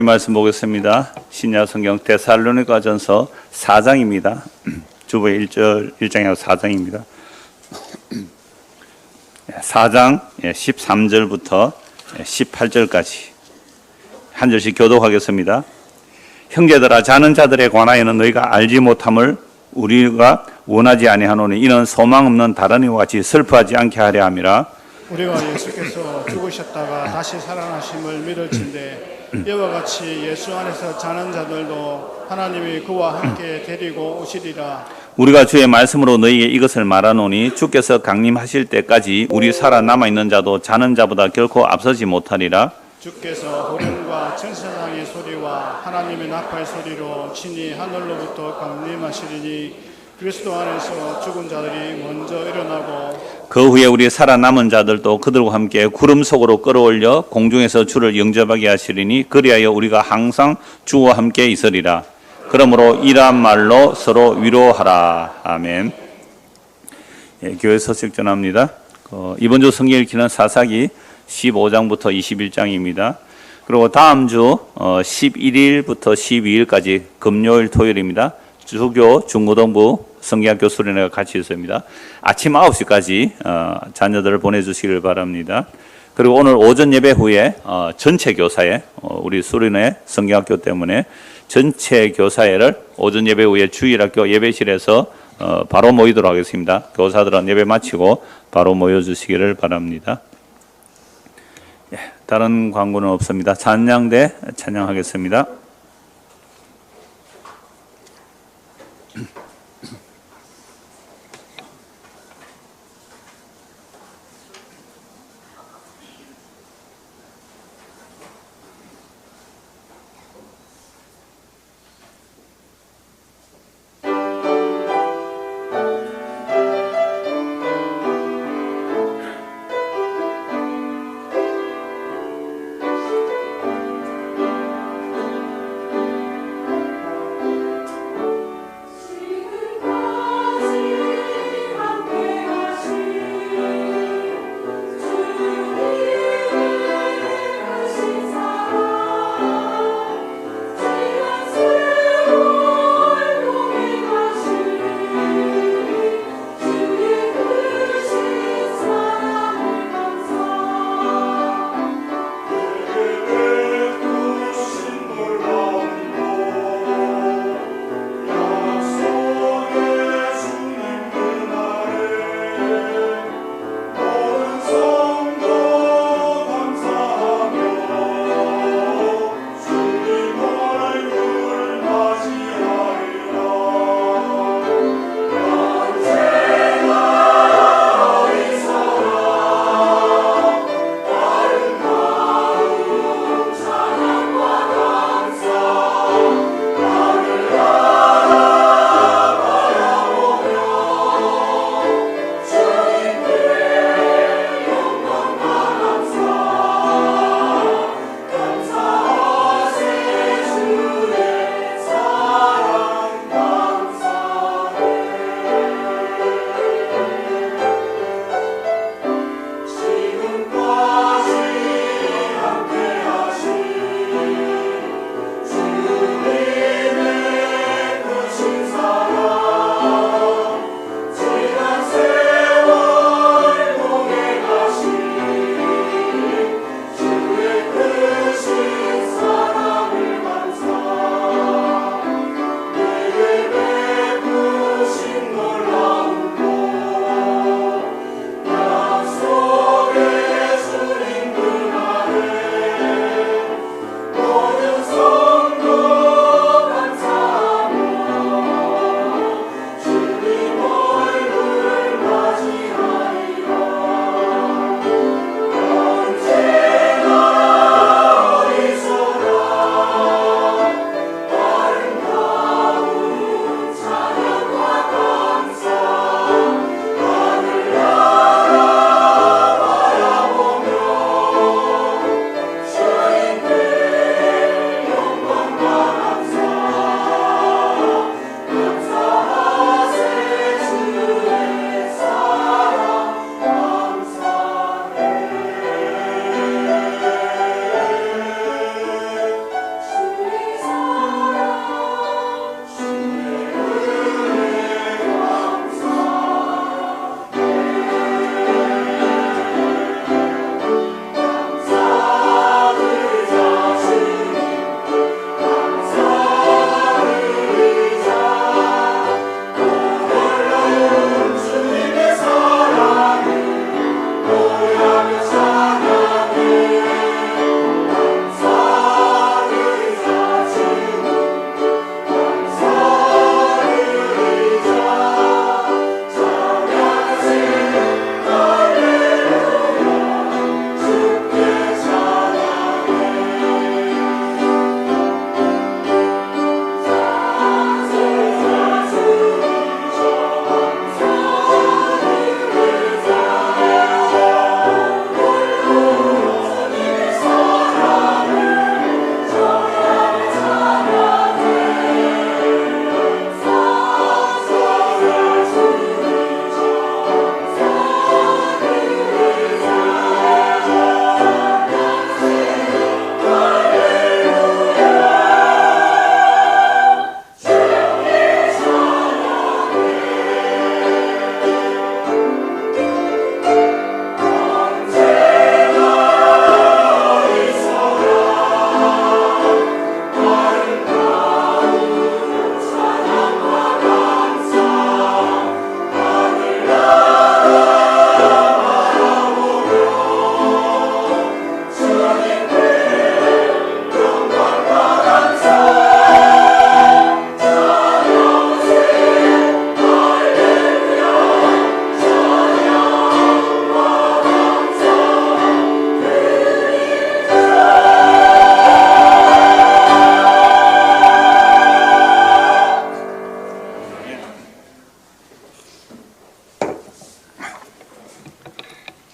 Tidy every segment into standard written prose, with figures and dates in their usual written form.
말씀 보겠습니다. 신약 성경 데살로니가전서 4장입니다. 주보의 1장이고 4장입니다. 4장 13절부터 18절까지 한 절씩 교독하겠습니다. 형제들아, 자는 자들에 관하여는 너희가 알지 못함을 우리가 원하지 아니하노니 이는 소망 없는 다른 이와 같이 슬퍼하지 않게 하려 함이라. 우리가 예수께서 죽으셨다가 다시 살아나심을 믿을진대 이와 같이 예수 안에서 자는 자들도 하나님이 그와 함께 데리고 오시리라. 우리가 주의 말씀으로 너희에게 이것을 말하노니 주께서 강림하실 때까지 우리 살아남아 있는 자도 자는 자보다 결코 앞서지 못하리라. 주께서 호련과 천사장의 소리와 하나님의 나팔 소리로 친히 하늘로부터 강림하시리니 그리스도 안에서 죽은 자들이 먼저 일어나고 그 후에 우리 살아남은 자들도 그들과 함께 구름 속으로 끌어올려 공중에서 주를 영접하게 하시리니 그리하여 우리가 항상 주와 함께 있으리라. 그러므로 이러한 말로 서로 위로하라. 아멘. 교회 소식 전합니다. 이번 주 성경 읽기는 사사기 15장부터 21장입니다. 그리고 다음 주 11일부터 12일까지 금요일 토요일입니다. 주교 중고등부 성경학교 수련회가 같이 있습니다. 아침 9시까지 자녀들을 보내주시길 바랍니다. 그리고 오늘 오전 예배 후에 전체 교사회, 우리 수련회 성경학교 때문에 전체 교사회를 오전 예배 후에 주일학교 예배실에서 바로 모이도록 하겠습니다. 교사들은 예배 마치고 바로 모여주시기를 바랍니다. 다른 광고는 없습니다. 찬양대 찬양하겠습니다.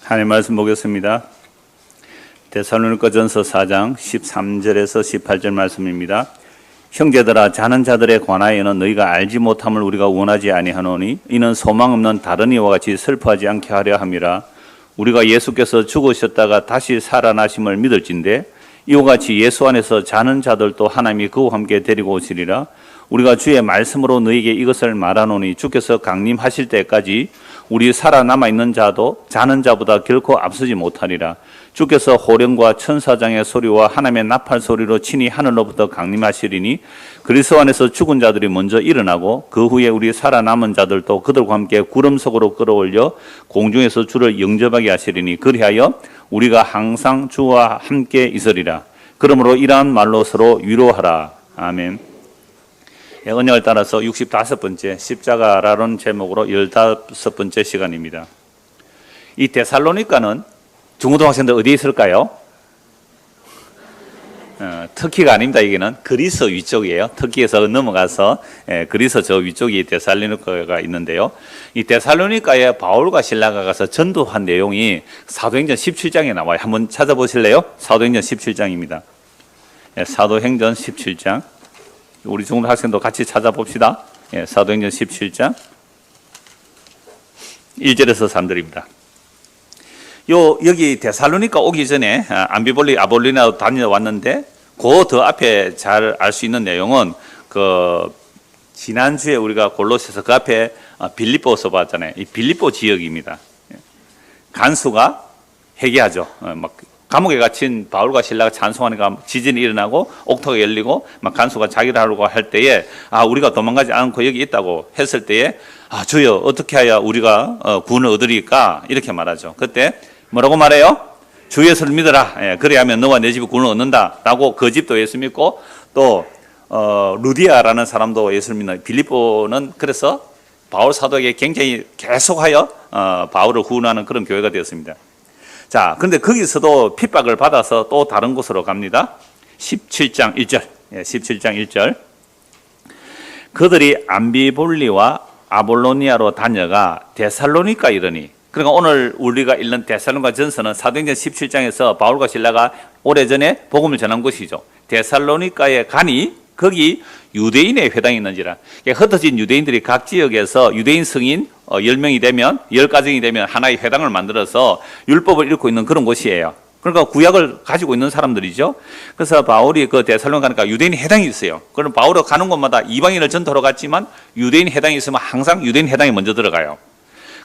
하나님 말씀 보겠습니다. 데살로니가전서 4장 13절에서 18절 말씀입니다. 형제들아, 자는 자들에 관하여는 너희가 알지 못함을 우리가 원하지 아니하노니 이는 소망 없는 다른 이와 같이 슬퍼하지 않게 하려 함이라. 우리가 예수께서 죽으셨다가 다시 살아나심을 믿을진대 이와 같이 예수 안에서 자는 자들도 하나님이 그와 함께 데리고 오시리라. 우리가 주의 말씀으로 너희에게 이것을 말하노니 주께서 강림하실 때까지 우리 살아남아 있는 자도 자는 자보다 결코 앞서지 못하리라. 주께서 호령과 천사장의 소리와 하나님의 나팔 소리로 친히 하늘로부터 강림하시리니 그리스도 안에서 죽은 자들이 먼저 일어나고 그 후에 우리 살아남은 자들도 그들과 함께 구름 속으로 끌어올려 공중에서 주를 영접하게 하시리니 그리하여 우리가 항상 주와 함께 있으리라. 그러므로 이러한 말로 서로 위로하라. 아멘. 언약을 따라서 65번째 십자가라는 제목으로 15번째 시간입니다. 이 데살로니가는 중고등학생들 어디에 있을까요? 터키가 아닙니다. 여기는 그리스 위쪽이에요. 터키에서 넘어가서 그리스 저 위쪽이 데살로니가가 있는데요. 이 데살로니가에 바울과 실라가 가서 전도한 내용이 사도행전 17장에 나와요. 한번 찾아보실래요? 사도행전 17장입니다. 사도행전 17장. 우리 중고등학생도 같이 찾아봅시다. 사도행전 17장 1절에서 3절입니다. 여기 데살로니가 오기 전에 암비볼리 아볼리나 다녀왔는데 그 더 앞에 잘 알 수 있는 내용은 그 지난주에 우리가 골로새서 그 앞에 빌립보서 봤잖아요. 이 빌립보 지역입니다. 간수가 회개하죠. 막 감옥에 갇힌 바울과 실라가 찬송하니까 지진이 일어나고 옥토가 열리고 막 간수가 자기를 하려고 할 때에 우리가 도망가지 않고 여기 있다고 했을 때에 주여 어떻게 해야 우리가 구원을 얻으리까 이렇게 말하죠. 그때 뭐라고 말해요? 주 예수를 믿어라. 그래야 하면 너와 내 집이 구원을 얻는다 라고 그 집도 예수 믿고 또 루디아라는 사람도 예수를 믿는 빌립보는 그래서 바울 사도에게 굉장히 계속하여 바울을 구원하는 그런 교회가 되었습니다. 자, 근데 거기서도 핍박을 받아서 또 다른 곳으로 갑니다. 17장 1절. 17장 1절. 그들이 암비볼리와 아볼로니아로 다녀가 데살로니가 이르니. 그러니까 오늘 우리가 읽는 데살로니가 전서는 사도행전 17장에서 바울과 실라가 오래전에 복음을 전한 곳이죠. 데살로니가에 가니 거기 유대인의 회당이 있는지라. 흩어진 유대인들이 각 지역에서 유대인 성인 10명이 되면 10가정이 되면 하나의 회당을 만들어서 율법을 읽고 있는 그런 곳이에요. 그러니까 구약을 가지고 있는 사람들이죠. 그래서 바울이 그 데살로니가 가니까 유대인 회당이 있어요. 그럼 바울이 가는 곳마다 이방인을 전도하러 갔지만 유대인 회당이 있으면 항상 유대인 회당에 먼저 들어가요.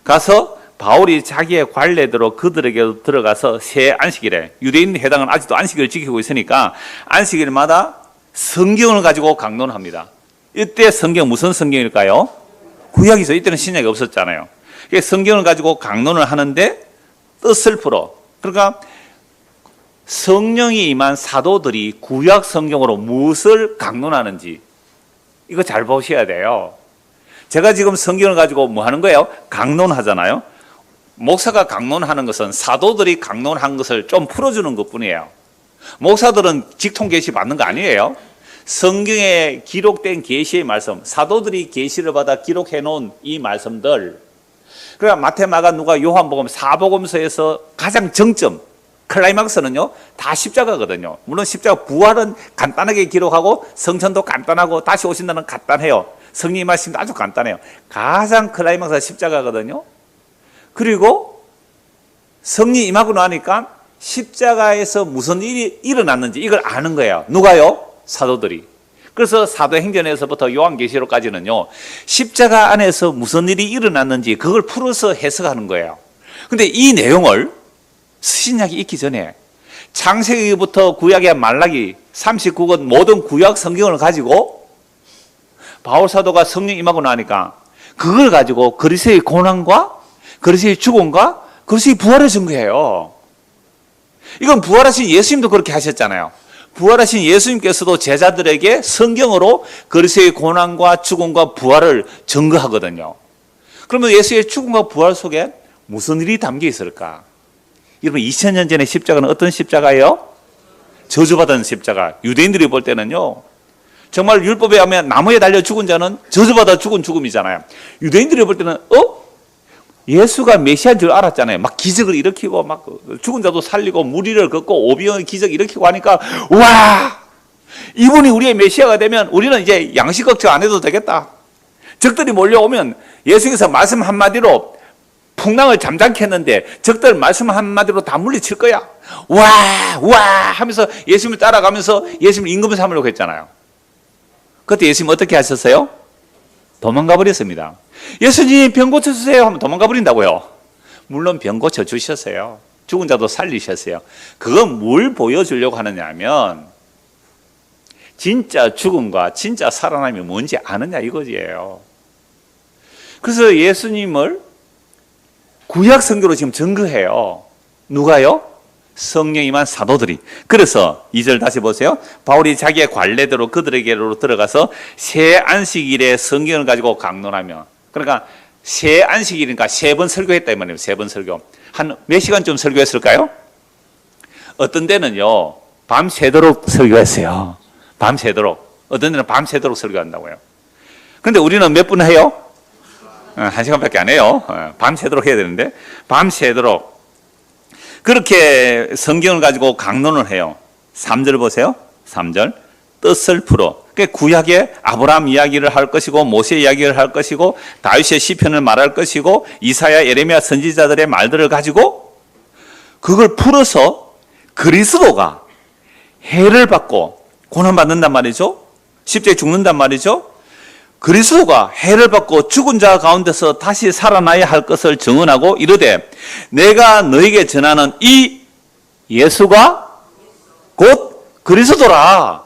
가서 바울이 자기의 관례대로 그들에게 들어가서 새 안식일에 유대인 회당은 아직도 안식일을 지키고 있으니까 안식일마다 성경을 가지고 강론을 합니다. 이때 성경 무슨 성경일까요? 구약이죠. 이때는 신약이 없었잖아요. 성경을 가지고 강론을 하는데 뜻을 풀어. 그러니까 성령이 임한 사도들이 구약 성경으로 무엇을 강론하는지 이거 잘 보셔야 돼요. 제가 지금 성경을 가지고 뭐 하는 거예요? 강론하잖아요. 목사가 강론하는 것은 사도들이 강론한 것을 좀 풀어주는 것뿐이에요. 목사들은 직통 계시 받는 거 아니에요. 성경에 기록된 계시의 말씀, 사도들이 계시를 받아 기록해 놓은 이 말씀들. 그러니까 마태, 마가, 누가, 요한복음, 사복음서에서 가장 정점, 클라이막스는요 다 십자가거든요. 물론 십자가 부활은 간단하게 기록하고 성천도 간단하고 다시 오신다는 간단해요. 성령의 말씀도 아주 간단해요. 가장 클라이막스가 십자가거든요. 그리고 성령이 임하고 나니까 십자가에서 무슨 일이 일어났는지 이걸 아는 거예요. 누가요? 사도들이. 그래서 사도행전에서부터 요한계시록까지는요 십자가 안에서 무슨 일이 일어났는지 그걸 풀어서 해석하는 거예요. 근데 이 내용을 신약이 있기 전에 창세기부터 구약의 말라기 39권 모든 구약 성경을 가지고 바울 사도가 성령 임하고 나니까 그걸 가지고 그리스도의 고난과 그리스도의 죽음과 그리스도의 부활을 증거해요. 이건 부활하신 예수님도 그렇게 하셨잖아요. 부활하신 예수님께서도 제자들에게 성경으로 그리스도의 고난과 죽음과 부활을 증거하거든요. 그러면 예수의 죽음과 부활 속에 무슨 일이 담겨 있을까? 여러분 2000년 전에 십자가는 어떤 십자가예요? 저주받은 십자가. 유대인들이 볼 때는요 정말 율법에 하면 나무에 달려 죽은 자는 저주받아 죽은 죽음이잖아요. 유대인들이 볼 때는 예수가 메시아인 줄 알았잖아요. 막 기적을 일으키고 막 죽은 자도 살리고 무리를 걷고 오병의 기적 일으키고 하니까 와, 이분이 우리의 메시아가 되면 우리는 이제 양식 걱정 안 해도 되겠다. 적들이 몰려오면 예수께서 말씀 한마디로 풍랑을 잠잠케 했는데 적들 말씀 한마디로 다 물리칠 거야. 와 하면서 예수님을 따라가면서 예수님을 임금 삼으려고 했잖아요. 그때 예수님 어떻게 하셨어요? 도망가 버렸습니다. 예수님 병 고쳐주세요 하면 도망가 버린다고요. 물론 병 고쳐주셨어요. 죽은 자도 살리셨어요. 그건 뭘 보여주려고 하느냐 하면 진짜 죽음과 진짜 살아남이 뭔지 아느냐 이거지예요. 그래서 예수님을 구약 성경으로 지금 증거해요. 누가요? 성령 임한 사도들이. 그래서 2절 다시 보세요. 바울이 자기의 관례대로 그들에게로 들어가서 새 안식일에 성경을 가지고 강론하며, 그러니까 새 안식일이니까 3번 설교했다 이 말이에요. 3번 설교. 한 몇 시간쯤 설교했을까요? 어떤 데는요 밤새도록 설교했어요. 밤새도록. 어떤 데는 밤새도록 설교한다고요. 근데 우리는 몇 분 해요? 1시간밖에 안 해요. 밤새도록 해야 되는데 밤새도록 그렇게 성경을 가지고 강론을 해요. 3절 보세요. 3절 뜻을 풀어. 구약의 아브라함 이야기를 할 것이고 모세 이야기를 할 것이고 다윗의 시편을 말할 것이고 이사야 예레미야 선지자들의 말들을 가지고 그걸 풀어서 그리스도가 해를 받고 고난받는단 말이죠. 십자가에 죽는단 말이죠. 그리스도가 해를 받고 죽은 자 가운데서 다시 살아나야 할 것을 증언하고 이르되 내가 너에게 전하는 이 예수가 곧 그리스도라.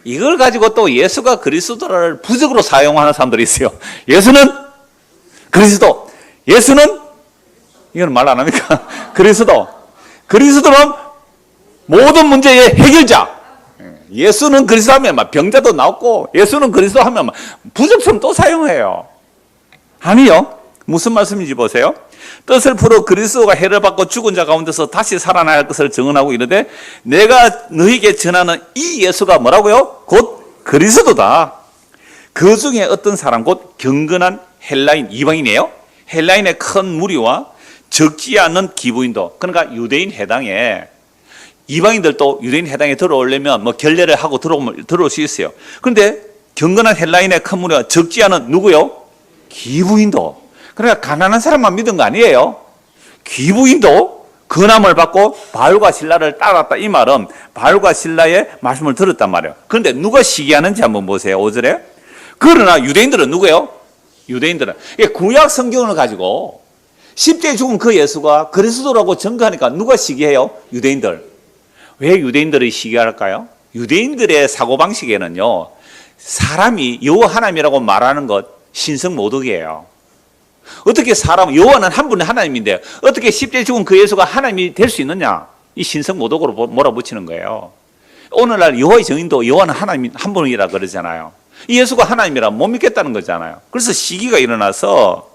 이걸 가지고 또 예수가 그리스도라를 부적으로 사용하는 사람들이 있어요. 예수는 그리스도, 예수는 이건 말 안 합니까? 그리스도는 모든 문제의 해결자. 예수는 그리스도 하면 막 병자도 나왔고 예수는 그리스도 하면 막 부적처럼 또 사용해요. 아니요. 무슨 말씀인지 보세요. 뜻을 풀어 그리스도가 해를 받고 죽은 자 가운데서 다시 살아나야 할 것을 증언하고 이르되 내가 너에게 전하는 이 예수가 뭐라고요? 곧 그리스도다. 그 중에 어떤 사람 곧 경건한 헬라인 이방인이에요. 헬라인의 큰 무리와 적지 않은 기부인도, 그러니까 유대인 해당에 이방인들도 유대인 해당에 들어오려면 뭐 결례를 하고 들어올 수 있어요. 그런데 경건한 헬라인의 큰 무리가 적지 않은 누구요? 기부인도. 그러니까 가난한 사람만 믿은 거 아니에요. 기부인도 건함을 받고 바울과 신라를 따랐다. 이 말은 바울과 신라의 말씀을 들었단 말이에요. 그런데 누가 시기하는지 한번 보세요. 5절에. 그러나 유대인들은 누구예요? 유대인들은 구약 성경을 가지고 십자가에 죽은 그 예수가 그리스도라고 증거하니까 누가 시기해요? 유대인들. 왜 유대인들이 시기할까요? 유대인들의 사고방식에는요 사람이 여호와 하나님이라고 말하는 것 신성모독이에요. 어떻게 사람, 여호와는 한 분의 하나님인데 어떻게 십자가에 죽은 그 예수가 하나님이 될 수 있느냐, 이 신성모독으로 몰아붙이는 거예요. 오늘날 여호와의 증인도 여호와는 하나님 한 분이라 그러잖아요. 이 예수가 하나님이라 못 믿겠다는 거잖아요. 그래서 시기가 일어나서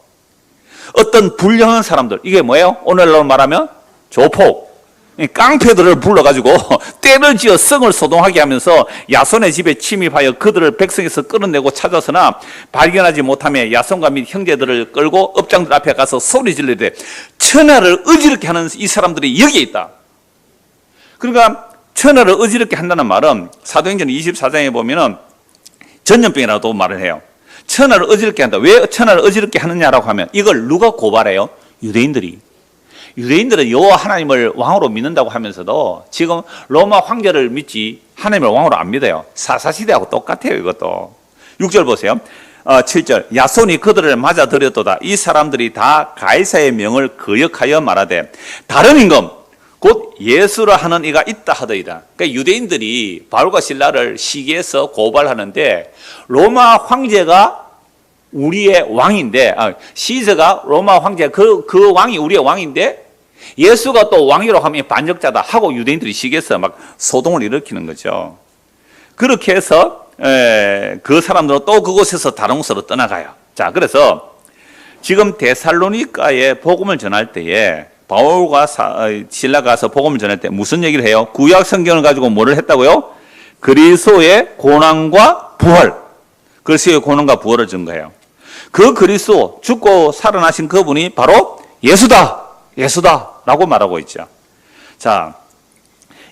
어떤 불량한 사람들, 이게 뭐예요? 오늘날로 말하면 조폭, 깡패들을 불러가지고 때를 지어 성을 소동하게 하면서 야손의 집에 침입하여 그들을 백성에서 끌어내고 찾아서나 발견하지 못하며 야손과 및 형제들을 끌고 업장들 앞에 가서 소리 지르되 천하를 어지럽게 하는 이 사람들이 여기에 있다. 그러니까 천하를 어지럽게 한다는 말은 사도행전 24장에 보면은 전염병이라고 말을 해요. 천하를 어지럽게 한다. 왜 천하를 어지럽게 하느냐라고 하면 이걸 누가 고발해요? 유대인들이. 유대인들은 여호와 하나님을 왕으로 믿는다고 하면서도 지금 로마 황제를 믿지 하나님을 왕으로 안 믿어요. 사사시대하고 똑같아요. 이것도. 6절 보세요. 7절 야손이 그들을 맞아들였도다. 이 사람들이 다 가이사의 명을 거역하여 말하되 다른 임금 곧 예수라 하는 이가 있다 하더이다. 그러니까 유대인들이 바울과 실라를 시기해서 고발하는데 로마 황제가 우리의 왕인데, 시저가 로마 황제 그 왕이 우리의 왕인데 예수가 또 왕이라고 하면 반역자다 하고 유대인들이 시기해서 막 소동을 일으키는 거죠. 그렇게 해서 그 사람들은 또 그곳에서 다른 곳으로 떠나가요. 자, 그래서 지금 데살로니가에 복음을 전할 때에 바울과 실라가 가서 복음을 전할 때 무슨 얘기를 해요? 구약 성경을 가지고 뭐를 했다고요? 그리스도의 고난과 부활, 그리스도의 고난과 부활을 증거해요. 그 그리스도 죽고 살아나신 그분이 바로 예수다 라고 말하고 있죠. 자,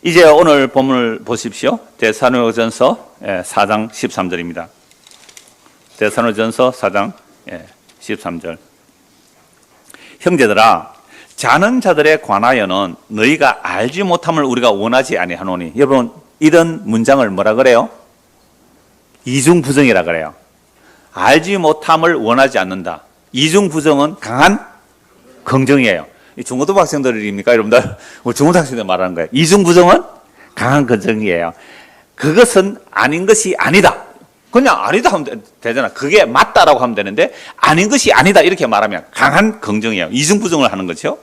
이제 오늘 본문을 보십시오. 데살로니가전서 4장 13절입니다. 데살로니가전서 4장 13절. 형제들아, 자는 자들에 관하여는 너희가 알지 못함을 우리가 원하지 아니하노니. 여러분, 이런 문장을 뭐라 그래요? 이중부정이라 그래요. 알지 못함을 원하지 않는다. 이중부정은 강한 긍정이에요. 중고등부 학생들입니까, 여러분들? 우리 중고등부 학생들 말하는 거예요. 이중부정은 강한 긍정이에요. 그것은 아닌 것이 아니다. 그냥 아니다 하면 되잖아. 그게 맞다라고 하면 되는데 아닌 것이 아니다 이렇게 말하면 강한 긍정이에요. 이중부정을 하는 거죠.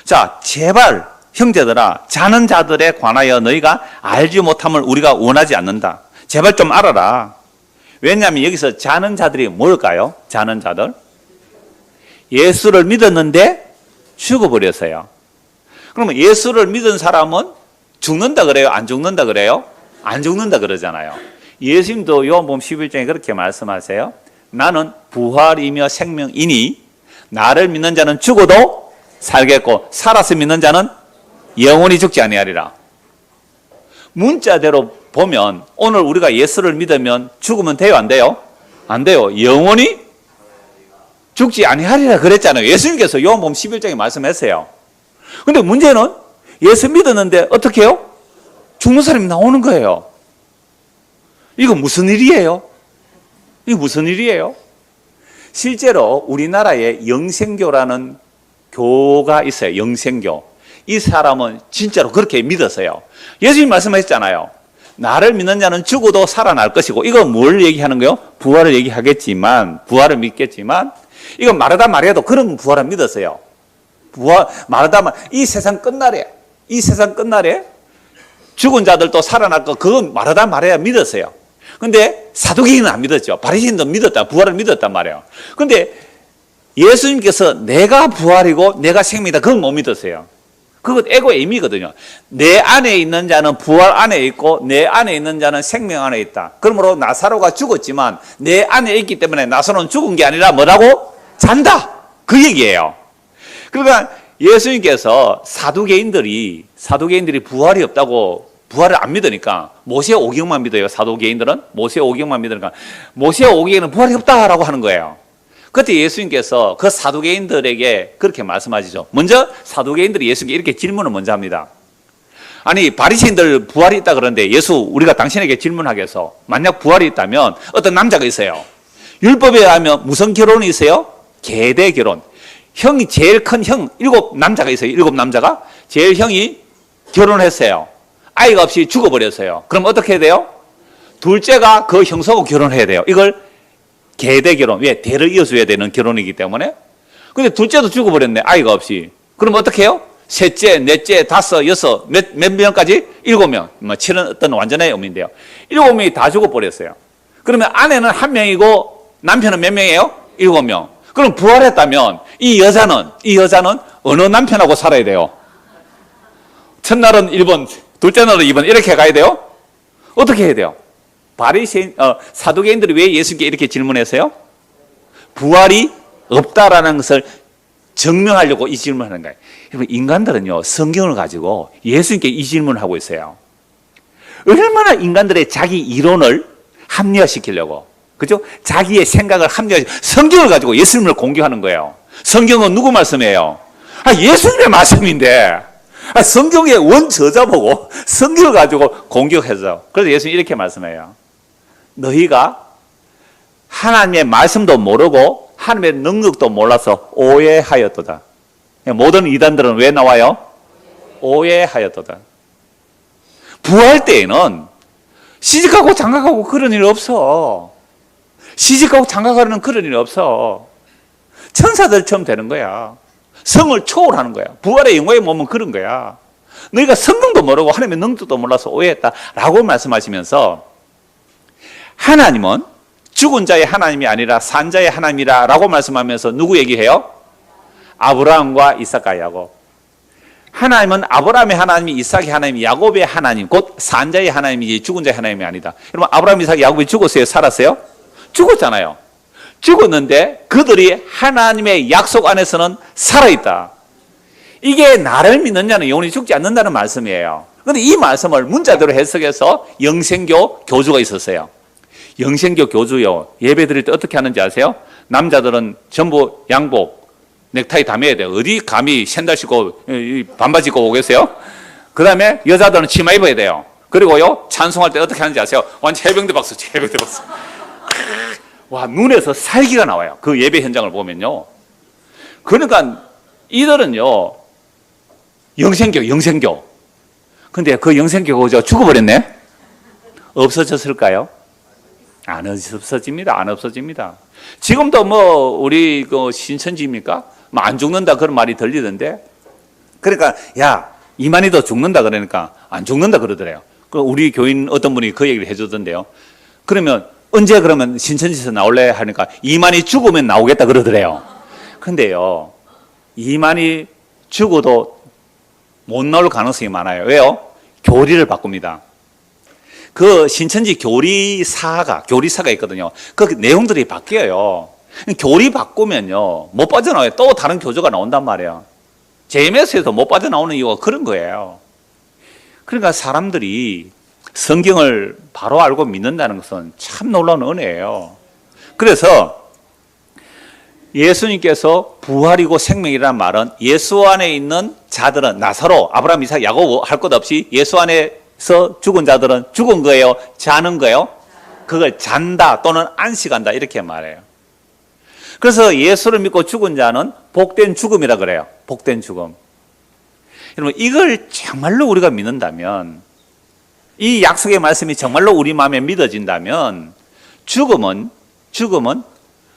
자, 제발 형제들아, 자는 자들에 관하여 너희가 알지 못함을 우리가 원하지 않는다. 제발 좀 알아라. 왜냐하면 여기서 자는 자들이 뭘까요? 자는 자들. 예수를 믿었는데 죽어버렸어요. 그러면 예수를 믿은 사람은 죽는다 그래요? 안 죽는다 그래요? 안 죽는다 그러잖아요. 예수님도 요한복음 11장에 그렇게 말씀하세요. 나는 부활이며 생명이니 나를 믿는 자는 죽어도 살겠고 살아서 믿는 자는 영원히 죽지 아니하리라. 문자대로 보면 오늘 우리가 예수를 믿으면 죽으면 돼요? 안 돼요? 안 돼요. 영원히 죽지 아니하리라 그랬잖아요. 예수님께서 요한복음 11장에 말씀했어요. 근데 문제는 예수 믿었는데 어떻게 해요? 죽는 사람이 나오는 거예요. 이거 무슨 일이에요? 이거 무슨 일이에요? 실제로 우리나라에 영생교라는 교가 있어요. 영생교. 이 사람은 진짜로 그렇게 믿었어요. 예수님 말씀하셨잖아요. 나를 믿는 자는 죽어도 살아날 것이고, 이거 뭘 얘기하는 거예요? 부활을 얘기하겠지만, 부활을 믿겠지만, 이건 마르다 마리아도 그런 부활을 믿었어요. 이 세상 끝날에 죽은 자들도 살아날 거, 그건 마르다 마리아 믿었어요. 근데 사두개인은 안 믿었죠. 바리새인도 믿었다. 부활을 믿었단 말이에요. 근데 예수님께서 내가 부활이고 내가 생명이다. 그건 못 믿었어요. 그건 에고의 의미거든요. 내 안에 있는 자는 부활 안에 있고 내 안에 있는 자는 생명 안에 있다. 그러므로 나사로가 죽었지만 내 안에 있기 때문에 나사로는 죽은 게 아니라 뭐라고? 잔다. 그 얘기예요. 그러니까 예수님께서 사두개인들이 부활이 없다고 부활을 안 믿으니까 모세 오경만 믿어요. 사두개인들은 모세 오경만 믿으니까 모세 오경에는 부활이 없다라고 하는 거예요. 그때 예수님께서 그 사두개인들에게 그렇게 말씀하시죠. 먼저 사두개인들이 예수님께 이렇게 질문을 먼저 합니다. 아니, 바리새인들 부활이 있다 그러는데 예수, 우리가 당신에게 질문하겠어. 만약 부활이 있다면 어떤 남자가 있어요. 율법에 의하면 무슨 결혼이 있어요? 계대 결혼. 형이 제일 큰 형, 7남자가 있어요. 7남자가. 제일 형이 결혼했어요. 아이가 없이 죽어버렸어요. 그럼 어떻게 해야 돼요? 둘째가 그 형수하고 결혼해야 돼요. 이걸 계대 결혼. 왜? 대를 이어줘야 되는 결혼이기 때문에. 근데 둘째도 죽어버렸네. 아이가 없이. 그럼 어떻게 해요? 셋째, 넷째, 다섯, 여섯, 몇 명까지? 7명. 7은 어떤 완전의 의미인데요. 7명이 다 죽어버렸어요. 그러면 아내는 1명이고 남편은 몇 명이에요? 7명. 그럼 부활했다면 이 여자는 어느 남편하고 살아야 돼요? 첫날은 1번, 둘째 날은 2번 이렇게 가야 돼요? 어떻게 해야 돼요? 사두개인들이 왜 예수님께 이렇게 질문했어요? 부활이 없다라는 것을 증명하려고 이 질문을 하는 거예요. 여러분, 인간들은요, 성경을 가지고 예수님께 이 질문을 하고 있어요. 얼마나 인간들의 자기 이론을 합리화시키려고, 그죠? 자기의 생각을 성경을 가지고 예수님을 공격하는 거예요. 성경은 누구 말씀이에요? 예수님의 말씀인데, 성경의 원저자 보고 성경을 가지고 공격해서. 그래서 예수님이 이렇게 말씀해요. 너희가 하나님의 말씀도 모르고 하나님의 능력도 몰라서 오해하였도다. 모든 이단들은 왜 나와요? 오해하였도다. 부활 때에는 시집가고 장가가고 그런 일 없어. 시집가고 장가가는 그런 일 없어. 천사들처럼 되는 거야. 성을 초월하는 거야. 부활의 영광의 몸은 그런 거야. 너희가 성경도 모르고 하나님의 능력도 몰라서 오해했다라고 말씀하시면서 하나님은 죽은 자의 하나님이 아니라 산 자의 하나님이라고 말씀하면서 누구 얘기해요? 아브라함과 이삭과야곱. 하나님은 아브라함의 하나님이, 이삭의 하나님이, 야곱의 하나님, 곧 산 자의 하나님이지 죽은 자의 하나님이 아니다. 여러분, 아브라함, 이삭, 야곱이 죽었어요? 살았어요? 죽었잖아요. 죽었는데 그들이 하나님의 약속 안에서는 살아있다. 이게 나를 믿느냐는 영원히 죽지 않는다는 말씀이에요. 그런데 이 말씀을 문자대로 해석해서 영생교 교주가 있었어요. 영생교 교주요, 예배 드릴 때 어떻게 하는지 아세요? 남자들은 전부 양복, 넥타이 다 매야 돼요. 어디 감히 샌들 신고 반바지 입고 오겠어요? 그 다음에 여자들은 치마 입어야 돼요. 그리고요, 찬송할 때 어떻게 하는지 아세요? 완전 해병대 박수, 해병대 박수. 와, 눈에서 살기가 나와요. 그 예배 현장을 보면요. 그러니까 이들은요, 영생교. 근데 그 영생교 교주가 죽어버렸네? 없어졌을까요? 안 없어집니다. 지금도 우리 신천지입니까? 안 죽는다 그런 말이 들리던데. 그러니까, 야, 이만희도 죽는다 그러니까 안 죽는다 그러더래요. 우리 교인 어떤 분이 그 얘기를 해주던데요. 그러면 언제 그러면 신천지에서 나올래 하니까 이만희 죽으면 나오겠다 그러더래요. 근데요, 이만희 죽어도 못 나올 가능성이 많아요. 왜요? 교리를 바꿉니다. 그 신천지 교리사가 있거든요. 그 내용들이 바뀌어요. 교리 바꾸면요, 못 빠져나와요. 또 다른 교조가 나온단 말이에요. JMS에서 못 빠져나오는 이유가 그런 거예요. 그러니까 사람들이 성경을 바로 알고 믿는다는 것은 참 놀라운 은혜예요. 그래서 예수님께서 부활이고 생명이라는 말은 예수 안에 있는 자들은 나사로, 아브라함, 이삭, 야곱 할 것 없이 예수 안에서 죽은 자들은 죽은 거예요? 자는 거예요? 그걸 잔다 또는 안식한다 이렇게 말해요. 그래서 예수를 믿고 죽은 자는 복된 죽음이라 그래요. 복된 죽음. 여러분, 이걸 정말로 우리가 믿는다면, 이 약속의 말씀이 정말로 우리 마음에 믿어진다면 죽음은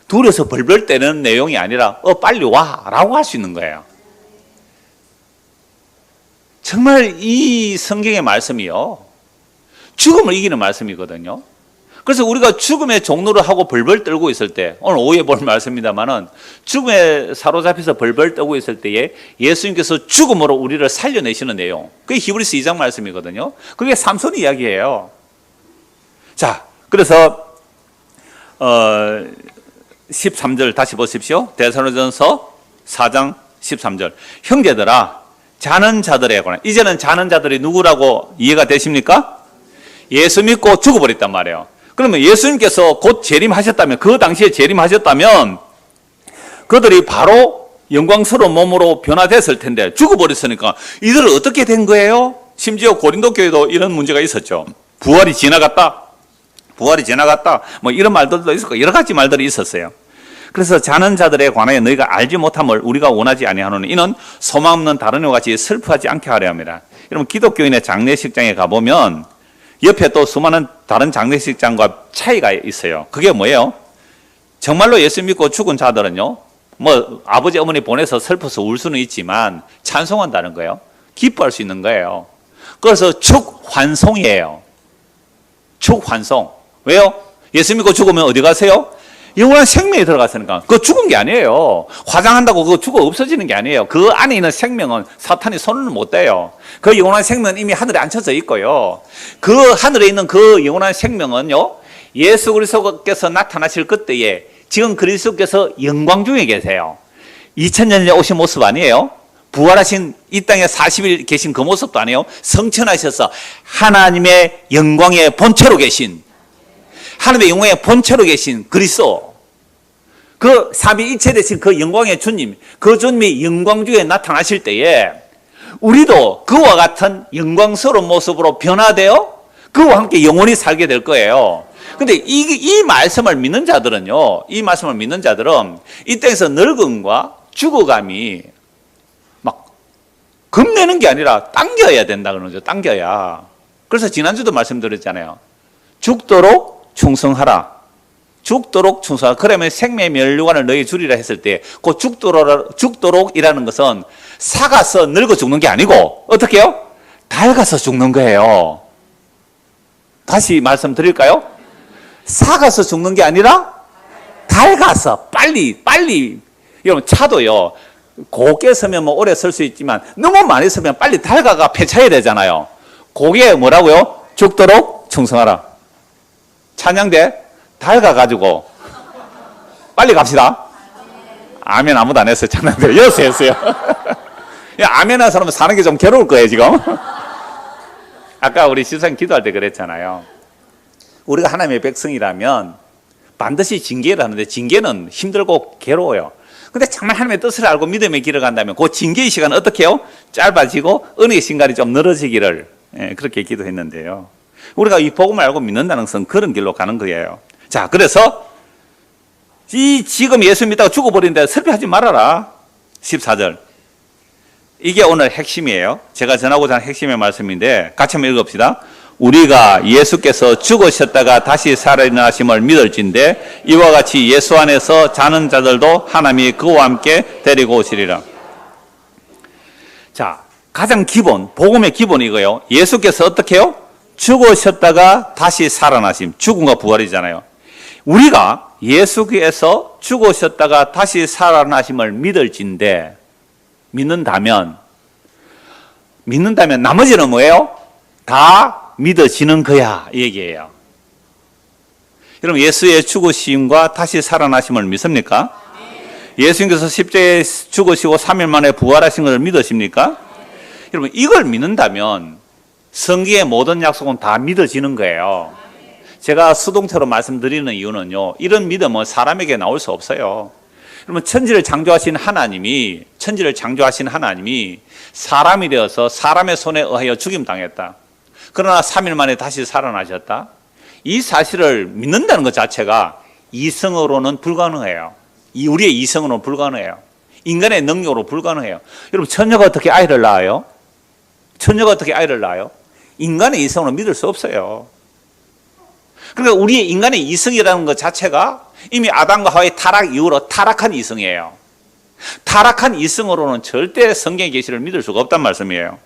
둘이서 벌벌 떠는 내용이 아니라 빨리 와 라고 할 수 있는 거예요. 정말 이 성경의 말씀이요, 죽음을 이기는 말씀이거든요. 그래서 우리가 죽음의 종로를 하고 벌벌 떨고 있을 때, 오늘 오후에 볼 말씀입니다만은 죽음에 사로잡혀서 벌벌 떨고 있을 때에 예수님께서 죽음으로 우리를 살려내시는 내용, 그게 히브리서 2장 말씀이거든요. 그게 삼손 이야기예요. 자, 그래서 13절 다시 보십시오. 데살로니가전서 4장 13절. 형제들아, 자는 자들에 관한, 이제는 자는 자들이 누구라고 이해가 되십니까? 예수 믿고 죽어버렸단 말이에요. 그러면 예수님께서 곧 재림하셨다면, 그 당시에 재림하셨다면 그들이 바로 영광스러운 몸으로 변화됐을 텐데 죽어버렸으니까 이들은 어떻게 된 거예요? 심지어 고린도 교회도 이런 문제가 있었죠. 부활이 지나갔다 이런 말들도 있었고 여러 가지 말들이 있었어요. 그래서 자는 자들에 관하여 너희가 알지 못함을 우리가 원하지 아니하노니 이는 소망 없는 다른 이와 같이 슬퍼하지 않게 하려 함이라. 여러분, 기독교인의 장례식장에 가보면 옆에 또 수많은 다른 장례식장과 차이가 있어요. 그게 뭐예요? 정말로 예수 믿고 죽은 자들은요, 아버지 어머니 보내서 슬퍼서 울 수는 있지만 찬송한다는 거예요. 기뻐할 수 있는 거예요. 그래서 축환송이에요. 축환송. 왜요? 예수 믿고 죽으면 어디 가세요? 영원한 생명에 들어갔으니까. 그거 죽은 게 아니에요. 화장한다고 그거 죽어 없어지는 게 아니에요. 그 안에 있는 생명은 사탄이 손을 못 대요. 그 영원한 생명은 이미 하늘에 앉혀져 있고요. 그 하늘에 있는 그 영원한 생명은요, 예수 그리스도께서 나타나실 그때에 지금 그리스도께서 영광 중에 계세요. 2000년 전에 오신 모습 아니에요? 부활하신 이 땅에 40일 계신 그 모습도 아니에요? 성천하셔서 하나님의 영광의 본체로 계신, 하나님의 영광의 본체로 계신 그리스도, 그 삼위일체 되신 그 영광의 주님, 그 주님이 영광 중에 나타나실 때에 우리도 그와 같은 영광스러운 모습으로 변화되어 그와 함께 영원히 살게 될 거예요. 근데 이 말씀을 믿는 자들은요, 이 말씀을 믿는 자들은 이 땅에서 늙음과 죽어감이 막 겁내는 게 아니라 당겨야 된다 그러는 거죠. 당겨야. 그래서 지난주도 말씀드렸잖아요. 죽도록 충성하라. 죽도록 충성하라. 그러면 생명의 면류관을 너희 주리라 했을 때 그 죽도록이라는 것은 사가서 늙어 죽는 게 아니고 어떻게 해요? 닳아서 죽는 거예요. 다시 말씀드릴까요? 사가서 죽는 게 아니라 닳아서 빨리. 여러분, 차도요, 곱게 서면 오래 쓸 수 있지만 너무 많이 서면 빨리 닳아가 폐차해야 되잖아요. 그게 뭐라고요? 죽도록 충성하라. 찬양대 닳아가지고 빨리 갑시다. 아멘 아무도 안 했어요. 장난들 여섯 했어요. 아멘 한 사람은 사는 게 좀 괴로울 거예요 지금. 아까 우리 시선 기도할 때 그랬잖아요. 우리가 하나님의 백성이라면 반드시 징계를 하는데 징계는 힘들고 괴로워요. 근데 정말 하나님의 뜻을 알고 믿음의 길을 간다면 그 징계의 시간은 어떻게 해요? 짧아지고 은혜의 시간이 좀 늘어지기를 그렇게 기도했는데요. 우리가 이 복음을 알고 믿는다는 것은 그런 길로 가는 거예요. 자, 그래서 지금 예수 믿다가 죽어버린데 슬퍼하지 말아라. 14절. 이게 오늘 핵심이에요. 제가 전하고자 하는 핵심의 말씀인데 같이 한번 읽읍시다. 우리가 예수께서 죽으셨다가 다시 살아나심을 믿을진대 이와 같이 예수 안에서 자는 자들도 하나님이 그와 함께 데리고 오시리라. 자, 가장 기본, 복음의 기본이 이거예요. 예수께서 어떻게 해요? 죽으셨다가 다시 살아나심. 죽음과 부활이잖아요. 우리가 예수께서 죽으셨다가 다시 살아나심을 믿을진대 믿는다면 나머지는 뭐예요? 다 믿어지는 거야 이 얘기예요. 여러분 예수의 죽으심과 다시 살아나심을 믿습니까? 예수님께서 십자가에 죽으시고 3일 만에 부활하신 것을 믿으십니까? 여러분 이걸 믿는다면 성경의 모든 약속은 다 믿어지는 거예요. 제가 수동태로 말씀드리는 이유는요, 이런 믿음은 사람에게 나올 수 없어요. 여러분 천지를 창조하신 하나님이 사람이 되어서 사람의 손에 의하여 죽임당했다. 그러나 3일 만에 다시 살아나셨다. 이 사실을 믿는다는 것 자체가 이성으로는 불가능해요. 우리의 이성으로는 불가능해요. 인간의 능력으로 불가능해요. 여러분 처녀가 어떻게 아이를 낳아요? 인간의 이성으로 믿을 수 없어요. 그러니까 우리의 인간의 이성이라는 것 자체가 이미 아담과 하와의 타락 이후로 타락한 이성이에요. 타락한 이성으로는 절대 성경의 계시를 믿을 수가 없단 말씀이에요.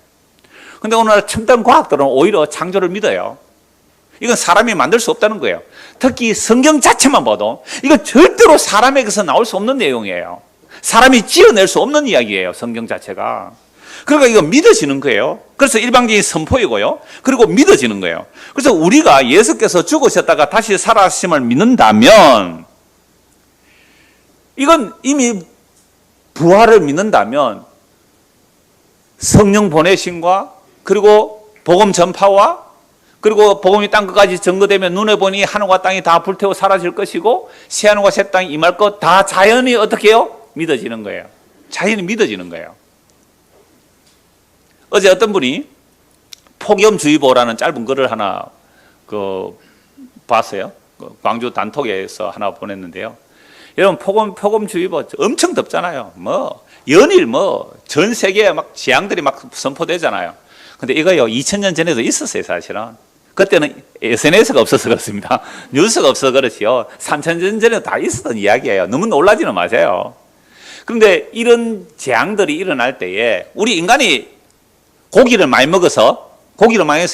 근데 오늘 첨단 과학들은 오히려 창조를 믿어요. 이건 사람이 만들 수 없다는 거예요. 특히 성경 자체만 봐도 이건 절대로 사람에게서 나올 수 없는 내용이에요. 사람이 지어낼 수 없는 이야기예요. 성경 자체가. 그러니까 이거 믿어지는 거예요. 그래서 일방적인 선포이고요. 그리고 믿어지는 거예요. 그래서 우리가 예수께서 죽으셨다가 다시 살아나심을 믿는다면 이건 이미 부활을 믿는다면 성령 보내심과 그리고 복음 전파와 그리고 복음이 땅 끝까지 전거되면 눈에 보니 하늘과 땅이 다 불태워 사라질 것이고 새하늘과 새 땅이 임할 것 다 자연히 어떻게 해요? 믿어지는 거예요. 자연히 믿어지는 거예요. 어제 어떤 분이 폭염주의보라는 짧은 글을 하나 봤어요. 광주 단톡에서 하나 보냈는데요. 여러분 폭염주의보 엄청 덥잖아요. 연일 전 세계에 막 재앙들이 막 선포되잖아요. 근데 이거요 2000년 전에도 있었어요 사실은. 그때는 SNS가 없어서 그렇습니다. 뉴스가 없어서 그렇지요. 3000년 전에도 다 있었던 이야기예요. 너무 놀라지는 마세요. 그런데 이런 재앙들이 일어날 때에 우리 인간이 고기를 많이 먹어서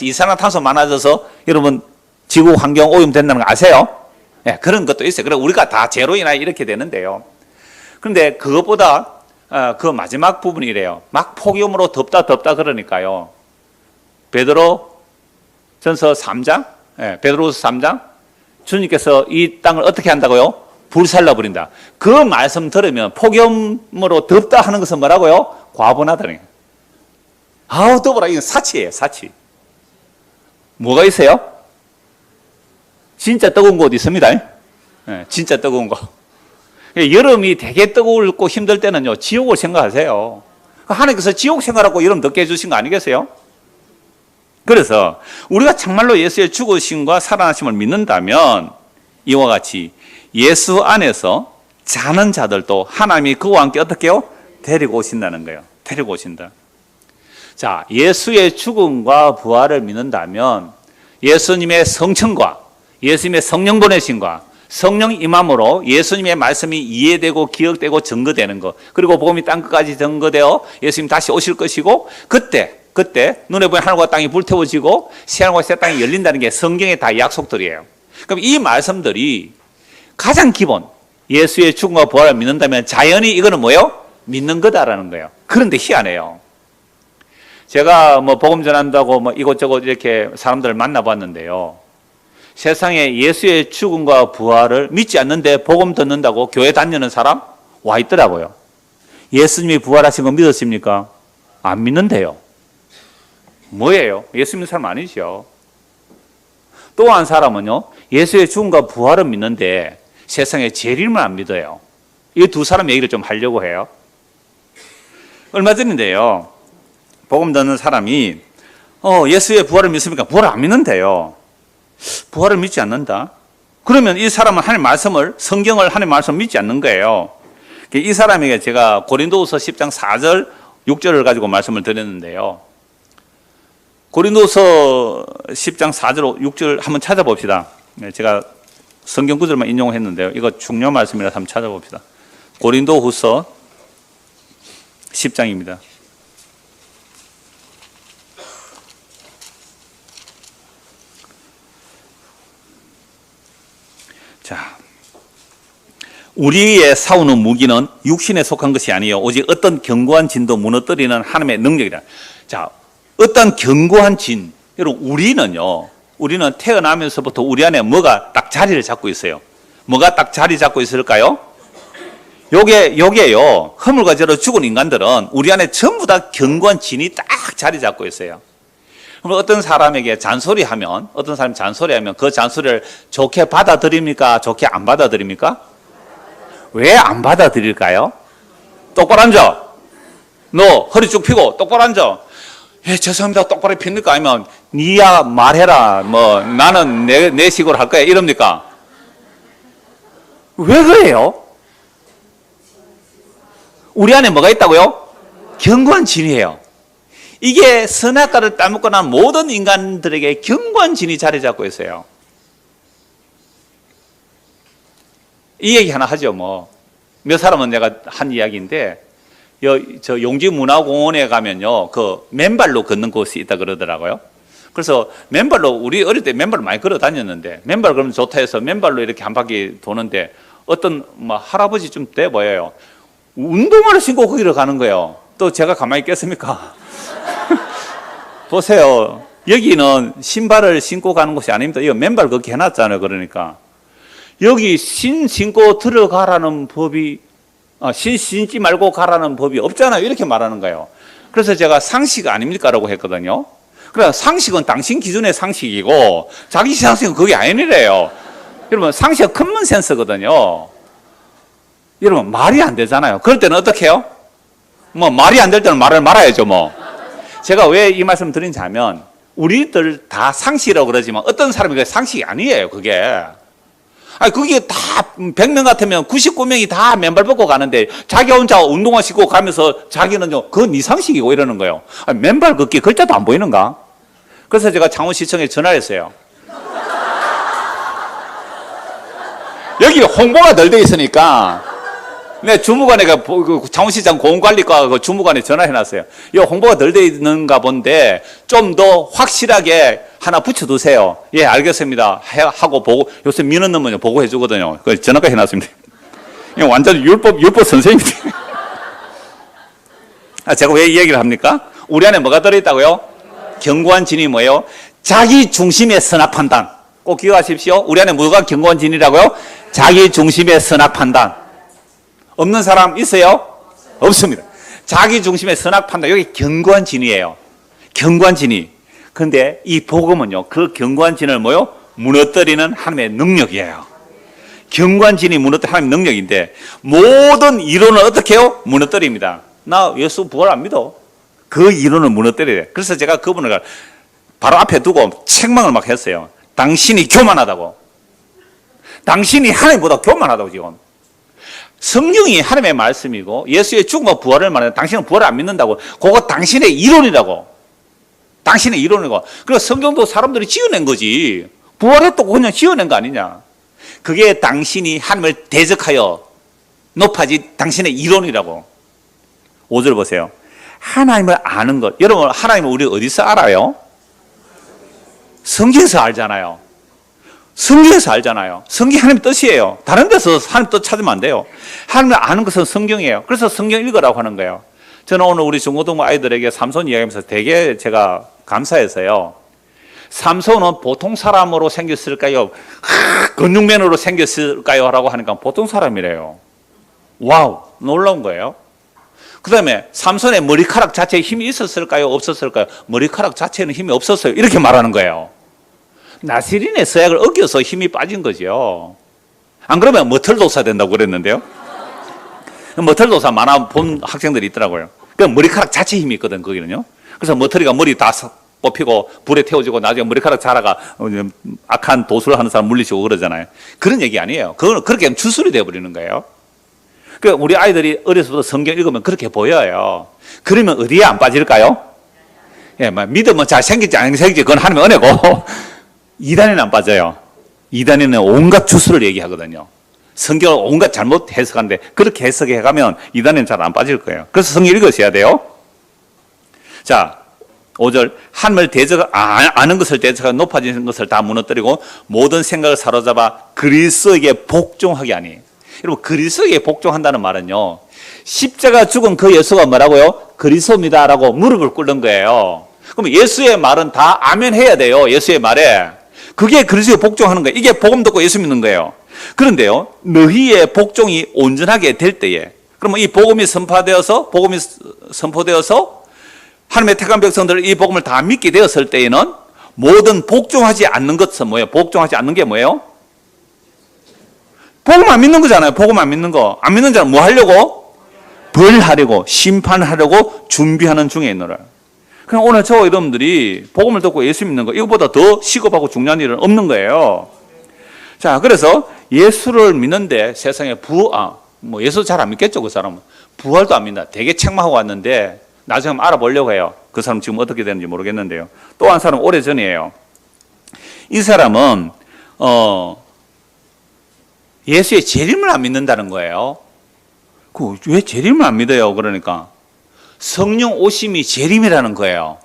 이산화탄소 많아져서 여러분 지구 환경 오염 된다는 거 아세요? 네, 그런 것도 있어요. 그래 우리가 다 제로 인하여 이렇게 되는데요. 그런데 그것보다 그 마지막 부분이래요. 막 폭염으로 덥다 그러니까요. 베드로 전서 3장, 베드로서 3장, 주님께서 이 땅을 어떻게 한다고요? 불살라 버린다. 그 말씀 들으면 폭염으로 덥다 하는 것은 뭐라고요? 과분하다는 거예요. 아우 더워라. 이건 사치예요. 사치. 뭐가 있어요? 진짜 뜨거운 곳 있습니다. 진짜 뜨거운 곳. 여름이 되게 뜨거울고 힘들 때는요 지옥을 생각하세요. 하나님께서 지옥 생각하고 여름 덥게 해주신 거 아니겠어요? 그래서 우리가 정말로 예수의 죽으심과 살아나심을 믿는다면 이와 같이 예수 안에서 자는 자들도 하나님이 그와 함께 어떻게 해요? 데리고 오신다는 거예요. 데리고 오신다. 자, 예수의 죽음과 부활을 믿는다면 예수님의 성천과 예수님의 성령 보내심과 성령 임함으로 예수님의 말씀이 이해되고 기억되고 증거되는 것, 그리고 복음이 땅 끝까지 증거되어 예수님 다시 오실 것이고 그때 눈에 보이는 하늘과 땅이 불태워지고 새하늘과 새 땅이 열린다는 게 성경의 다 약속들이에요. 그럼 이 말씀들이 가장 기본 예수의 죽음과 부활을 믿는다면 자연히 이거는 뭐예요? 믿는 거다라는 거예요. 그런데 희한해요. 제가 복음 전한다고 이것저것 이렇게 사람들을 만나봤는데요. 세상에 예수의 죽음과 부활을 믿지 않는데 복음 듣는다고 교회 다니는 사람 와 있더라고요. 예수님이 부활하신 거 믿었습니까? 안 믿는데요. 뭐예요? 예수 믿는 사람 아니죠. 또 한 사람은요, 예수의 죽음과 부활은 믿는데 세상에 재림을 안 믿어요. 이 두 사람 얘기를 좀 하려고 해요. 얼마 전인데요, 복음 듣는 사람이 예수의 부활을 믿습니까? 부활을 안 믿는데요. 부활을 믿지 않는다? 그러면 이 사람은 하나님의 말씀을, 성경을 하나님의 말씀을 믿지 않는 거예요. 이 사람에게 제가 고린도후서 10장 4절, 6절을 가지고 말씀을 드렸는데요. 고린도서 10장 4절, 6절 한번 찾아봅시다. 제가 성경 구절만 인용했는데요. 이거 중요 말씀이라서 한번 찾아봅시다. 고린도후서 10장입니다. 자, 우리의 싸우는 무기는 육신에 속한 것이 아니요 오직 어떤 견고한 진도 무너뜨리는 하나님의 능력이다. 자, 어떤 견고한 진, 여러분 우리는 태어나면서부터 우리 안에 뭐가 딱 자리를 잡고 있어요. 뭐가 딱 자리 잡고 있을까요? 요게요, 허물과 죄로 죽은 인간들은 우리 안에 전부 다 견고한 진이 딱 자리 잡고 있어요. 그럼 어떤 사람이 잔소리하면 그 잔소리를 좋게 받아들입니까? 좋게 안 받아들입니까? 왜 안 받아들일까요? 똑바로 앉아. 너 허리 쭉 펴고 똑바로 앉아. 예, 죄송합니다. 똑바로 핍니까? 아니면 니야 말해라. 뭐 나는 내 식으로 할 거야. 이럽니까? 왜 그래요? 우리 안에 뭐가 있다고요? 견고한 진이에요. 이게 선악과를 따먹고 난 모든 인간들에게 견고한 진이 자리 잡고 있어요. 이 얘기 하나 하죠. 뭐 몇 사람은 내가 한 이야기인데, 저 용지문화공원에 가면요, 그 맨발로 걷는 곳이 있다 그러더라고요. 그래서 맨발로, 우리 어릴 때 맨발로 많이 걸어 다녔는데, 맨발 그러면 좋다 해서 맨발로 이렇게 한 바퀴 도는데, 어떤 뭐 할아버지 좀 돼 보여요. 운동화를 신고 거기를 가는 거예요. 또 제가 가만히 있겠습니까? 보세요. 여기는 신발을 신고 가는 곳이 아닙니다. 이거 맨발 걷기 해놨잖아요. 그러니까 여기 신 신고 들어가라는 법이, 신 신지 말고 가라는 법이 없잖아요. 이렇게 말하는 거예요. 그래서 제가 상식 아닙니까? 라고 했거든요. 그래서 상식은 당신 기준의 상식이고 자기 상식은 그게 아니래요. 여러분, 상식은 커먼 센스거든요. 여러분, 말이 안 되잖아요. 그럴 때는 어떻게 해요? 뭐 말이 안 될 때는 말을 말아야죠. 뭐 제가 왜 이 말씀 드린지 하면, 우리들 다 상식이라고 그러지만 어떤 사람이 그 상식이 아니에요. 그게 그게 다 100명 같으면 99명이 다 맨발 벗고 가는데 자기 혼자 운동화 신고 가면서 자기는요, 그건 네 상식이고 이러는 거예요. 맨발 걷기 글자도 안 보이는가? 그래서 제가 창원시청에 전화를 했어요. 여기 홍보가 덜 돼 있으니까 네, 주무관에 창원시장 공원관리과 그 주무관에 전화해놨어요. 이 홍보가 덜 돼 있는가 본데 좀 더 확실하게 하나 붙여두세요. 예, 알겠습니다. 하고 보고, 요새 민원 넣으면 보고해 주거든요. 그 전화까지 해놨습니다. 이거 완전 율법 선생님입니다. 제가 왜 이 얘기를 합니까? 우리 안에 뭐가 들어있다고요? 견고한 진이 뭐예요? 자기 중심의 선악 판단. 꼭 기억하십시오. 우리 안에 뭐가 견고한 진이라고요? 자기 중심의 선악 판단. 없는 사람 있어요? 없습니다. 자기 중심의 선악 판단, 여기 견고한 진이에요. 견고한 진이. 그런데 이 복음은요, 그 견고한 진을 뭐요? 무너뜨리는 하나님의 능력이에요. 견고한 진이 무너뜨리는 하나님의 능력인데, 모든 이론을 어떻게 해요? 무너뜨립니다. 나 예수 부활 안 믿어. 그 이론을 무너뜨려요. 그래서 제가 그분을 바로 앞에 두고 책망을 막 했어요. 당신이 교만하다고. 당신이 하나님보다 교만하다고 지금. 성령이 하나님의 말씀이고 예수의 죽음과 부활을 말하는, 당신은 부활을 안 믿는다고. 그거 당신의 이론이라고. 당신의 이론이고. 그리고 성경도 사람들이 지어낸 거지. 부활했다고 그냥 지어낸 거 아니냐. 그게 당신이 하나님을 대적하여 높아진 당신의 이론이라고. 5절 보세요. 하나님을 아는 것. 여러분, 하나님을 우리 어디서 알아요? 성경에서 알잖아요. 성경에서 알잖아요. 성경이 하나님 뜻이에요. 다른 데서 하나님 뜻 찾으면 안 돼요. 하나님을 아는 것은 성경이에요. 그래서 성경 읽으라고 하는 거예요. 저는 오늘 우리 중고등부 아이들에게 삼손 이야기하면서 되게 제가 감사해서요. 삼손은 보통 사람으로 생겼을까요? 근육맨으로 생겼을까요? 라고 하니까 보통 사람이래요. 와우, 놀라운 거예요. 그 다음에 삼손의 머리카락 자체에 힘이 있었을까요? 없었을까요? 머리카락 자체는 힘이 없었어요. 이렇게 말하는 거예요. 나시린의 서약을 어겨서 힘이 빠진 거죠. 안 그러면 머털도사 된다고 그랬는데요. 머털도사 만화 본 학생들이 있더라고요. 그 머리카락 자체 힘이 있거든, 거기는요. 그래서 머털이가 머리 다 뽑히고 불에 태워지고 나중에 머리카락 자라가 악한 도수를 하는 사람 물리치고 그러잖아요. 그런 얘기 아니에요. 그거는 그렇게 하면 주술이 되어버리는 거예요. 그러니까 우리 아이들이 어려서부터 성경 읽으면 그렇게 보여요. 그러면 어디에 안 빠질까요? 예, 믿으면 잘 생길지 안 생길지 그건 하나님의 은혜고 이단에는 안 빠져요. 이단에는 온갖 주술을 얘기하거든요. 성경을 온갖 잘못 해석하는데 그렇게 해석해가면 이단에는 잘 안 빠질 거예요. 그래서 성경 읽으셔야 돼요. 자, 5절 하늘을 아는 것을 대적하고 높아지는 것을 다 무너뜨리고 모든 생각을 사로잡아 그리스도에게 복종하게 하니. 여러분, 그리스도에게 복종한다는 말은요, 십자가 죽은 그 예수가 뭐라고요? 그리스도입니다라고 무릎을 꿇는 거예요. 그럼 예수의 말은 다 아멘 해야 돼요. 예수의 말에. 그게 그리스도에 복종하는 거예요. 이게 복음 듣고 예수 믿는 거예요. 그런데요, 너희의 복종이 온전하게 될 때에, 그러면 이 복음이 선포되어서 하나님의 택한 백성들 이 복음을 다 믿게 되었을 때에는 모든 복종하지 않는 것은 뭐예요? 복종하지 않는 게 뭐예요? 복음 안 믿는 거잖아요. 복음 안 믿는 거. 안 믿는 자는 뭐 하려고? 벌하려고, 심판하려고 준비하는 중에 있노라. 그럼 오늘 저 여러분들이 복음을 듣고 예수 믿는 거, 이거보다 더 시급하고 중요한 일은 없는 거예요. 자, 그래서 예수를 믿는데 세상에 예수 잘 안 믿겠죠, 그 사람은. 부활도 안 믿는다. 되게 책망하고 왔는데 나중에 한번 알아보려고 해요. 그 사람 지금 어떻게 되는지 모르겠는데요. 또 한 사람은 오래전이에요. 이 사람은 예수의 재림을 안 믿는다는 거예요. 왜 재림을 안 믿어요? 그러니까 성령 오심이 재림이라는 거예요.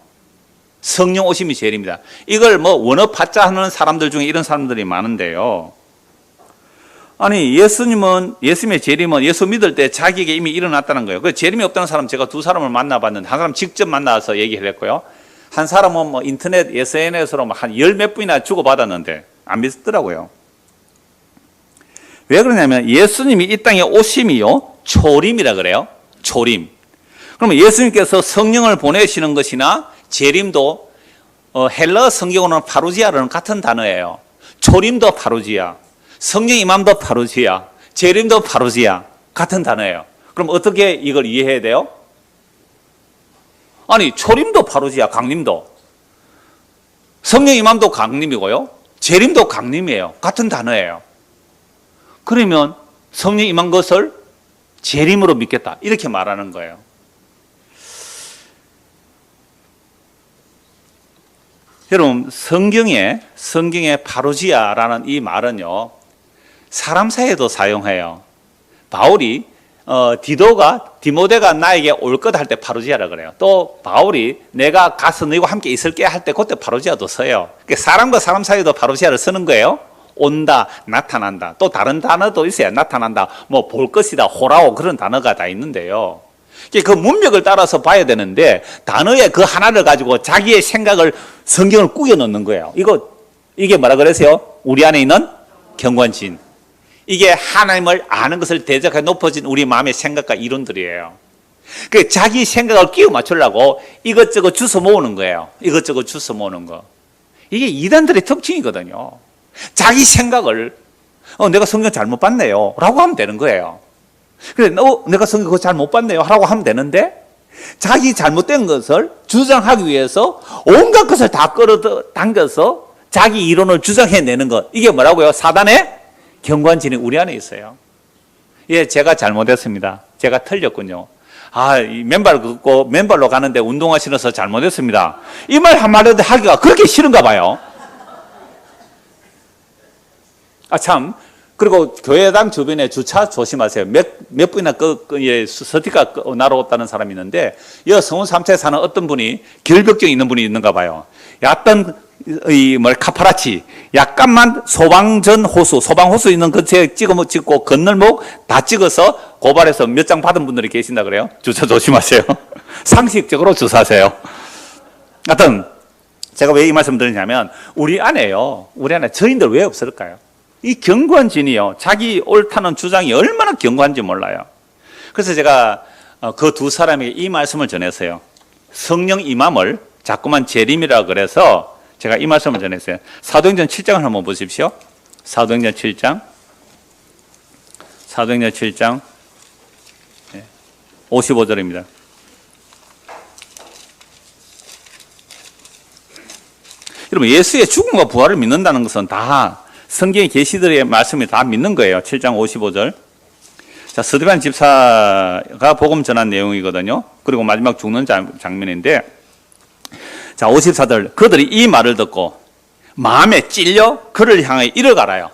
성령 오심이 재림이다. 이걸 원어파자 하는 사람들 중에 이런 사람들이 많은데요. 아니, 예수님의 재림은 예수 믿을 때 자기에게 이미 일어났다는 거예요. 그 재림이 없다는 사람 제가 두 사람을 만나봤는데, 한 사람 직접 만나서 얘기를 했고요. 한 사람은 인터넷 SNS로 한 열 몇 분이나 주고받았는데 안 믿더라고요. 왜 그러냐면 예수님이 이 땅에 오심이요, 초림이라 그래요. 초림. 그러면 예수님께서 성령을 보내시는 것이나 재림도 헬라 성경으로는 파루지아라는 같은 단어예요. 초림도 파루지아, 성령 임함도 파루지아, 재림도 파루지아, 같은 단어예요. 그럼 어떻게 이걸 이해해야 돼요? 아니, 초림도 파루지아, 강림도, 성령 임함도 강림이고요, 재림도 강림이에요. 같은 단어예요. 그러면 성령 임한 것을 재림으로 믿겠다, 이렇게 말하는 거예요. 여러분, 성경에 파루지아라는 이 말은요, 사람 사이에도 사용해요. 바울이 디모데가 나에게 올 것 할 때 파루지아라 그래요. 또 바울이 내가 가서 너희와 함께 있을게 할 때 그때 파루지아도 써요. 사람과 사람 사이에도 파루지아를 쓰는 거예요. 온다, 나타난다. 또 다른 단어도 있어요. 나타난다, 볼 것이다, 호라오, 그런 단어가 다 있는데요. 그 문맥을 따라서 봐야 되는데 단어의 그 하나를 가지고 자기의 생각을, 성경을 꾸겨 넣는 거예요. 이게 뭐라 그러세요? 우리 안에 있는 경관진. 이게 하나님을 아는 것을 대적해 높아진 우리 마음의 생각과 이론들이에요. 그 자기 생각을 끼워 맞추려고 이것저것 주워 모으는 거예요. 이것저것 주워 모으는 거. 이게 이단들의 특징이거든요. 자기 생각을 내가 성경 잘못 봤네요 라고 하면 되는 거예요. 그래, 내가 성경 그거 잘 못 봤네요 라고 하면 되는데, 자기 잘못된 것을 주장하기 위해서 온갖 것을 다 끌어당겨서 자기 이론을 주장해내는 것, 이게 뭐라고요? 사단의 경관진이 우리 안에 있어요. 예, 제가 잘못했습니다. 제가 틀렸군요. 이 맨발 걷고 맨발로 가는데 운동화 신어서 잘못했습니다. 이 말 한마디도 하기가 그렇게 싫은가 봐요. 참, 그리고 교회당 주변에 주차 조심하세요. 몇 분이나 스티커 날아왔다는 사람이 있는데, 이 성원 3차에 사는 어떤 분이 결벽증이 있는 분이 있는가 봐요. 카파라치, 약간만 소방호수 있는 근처에 찍고 건널목 다 찍어서 고발해서 몇 장 받은 분들이 계신다 그래요. 주차 조심하세요. 상식적으로 주사하세요. 하여튼, 제가 왜 이 말씀을 드리냐면 우리 안에 저인들 왜 없을까요? 이 견고한 진이요, 자기 옳다는 주장이 얼마나 견고한지 몰라요. 그래서 제가 그 두 사람에게 이 말씀을 전했어요. 성령 임함을 자꾸만 재림이라 그래서 제가 이 말씀을 전했어요. 사도행전 7장을 한번 보십시오. 사도행전 7장 55절입니다. 여러분, 예수의 죽음과 부활을 믿는다는 것은 다 성경의 계시들의 말씀이 다 믿는 거예요. 7장 55절. 자, 스데반 집사가 복음 전한 내용이거든요. 그리고 마지막 죽는 장면인데, 자, 54절. 그들이 이 말을 듣고 마음에 찔려 그를 향해 이르가라요.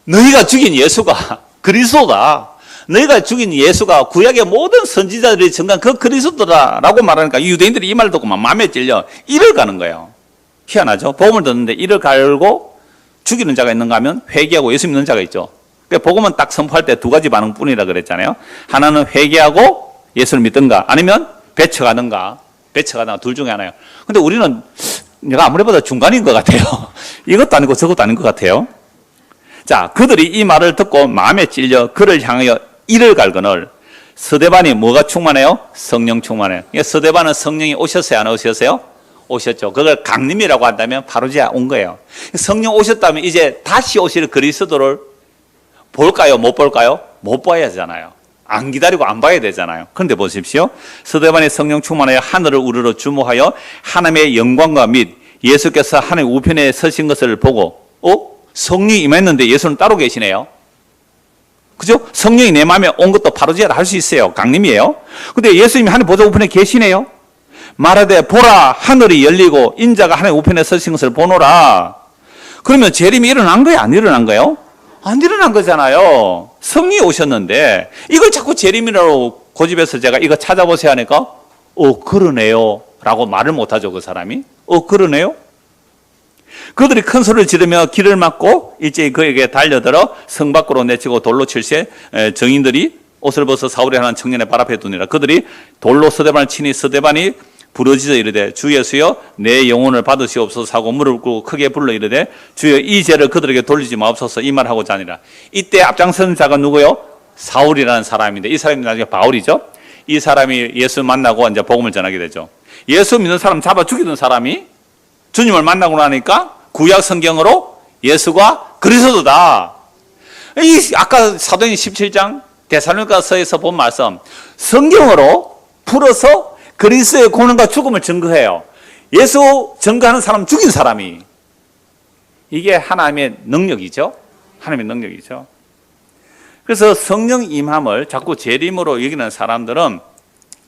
너희가 죽인 예수가 그리스도다. 너희가 죽인 예수가 구약의 모든 선지자들이 증거한 그 그리스도다라고 말하니까 유대인들이 이 말을 듣고 마음에 찔려 이를 가는 거예요. 희한하죠? 복음을 듣는데 이를 갈고 죽이는 자가 있는가 하면 회개하고 예수 믿는 자가 있죠. 그러니까 복음은 딱 선포할 때 두 가지 반응뿐이라 그랬잖아요. 하나는 회개하고 예수를 믿든가 아니면 배척하든가 둘 중에 하나예요. 근데 우리는 내가 아무리 봐도 중간인 것 같아요. 이것도 아니고 저것도 아닌 것 같아요. 자, 그들이 이 말을 듣고 마음에 찔려 그를 향하여 이를 갈거늘 스데반이 뭐가 충만해요? 성령 충만해요. 스데반은 성령이 오셨어요? 안 오셨어요? 오셨죠. 그걸 강림이라고 한다면 바로 이제 온 거예요. 성령 오셨다면 이제 다시 오실 그리스도를 볼까요? 못 볼까요? 못 봐야 되잖아요. 안 기다리고 안 봐야 되잖아요. 그런데 보십시오. 스데반의 성령 충만하여 하늘을 우러러 주목하여 하나님의 영광과 및 예수께서 하나님 우편에 서신 것을 보고 성령이 임했는데 예수는 따로 계시네요. 그죠? 성령이 내 마음에 온 것도 바로 지어라 할 수 있어요. 강림이에요. 근데 예수님이 하나님 보좌 우편에 계시네요. 말하되 보라 하늘이 열리고 인자가 하나님 우편에 서신 것을 보노라. 그러면 재림이 일어난 거예요? 안 일어난 거예요? 안 일어난 거잖아요. 성령이 오셨는데 이걸 자꾸 재림이라고 고집해서 제가 이거 찾아보세요 하니까 그러네요 라고 말을 못하죠. 그 사람이. 그러네요. 그들이 큰 소리를 지르며 길을 막고 일제히 그에게 달려들어 성 밖으로 내치고 돌로 칠세 정인들이 옷을 벗어 사울이 하는 청년의 발 앞에 두니라. 그들이 돌로 스데반을 치니 스데반이 부러지져 이르되 주 예수여 내 영혼을 받으시옵소서 하고 무릎 꿇고 크게 불러 이르되 주여 이 죄를 그들에게 돌리지 마옵소서 이 말하고자 하니라. 이때 앞장선 자가 누구요? 사울이라는 사람인데 이 사람이 나중에 바울이죠. 이 사람이 예수 만나고 이제 복음을 전하게 되죠. 예수 믿는 사람 잡아 죽이던 사람이 주님을 만나고 나니까 구약 성경으로 예수가 그리스도다. 이 아까 사도행전 17장 데살로니가서에서 본 말씀 성경으로 풀어서 그리스도의 고난과 죽음을 증거해요. 예수 증거하는 사람 죽인 사람이. 이게 하나님의 능력이죠. 하나님의 능력이죠. 그래서 성령 임함을 자꾸 재림으로 여기는 사람들은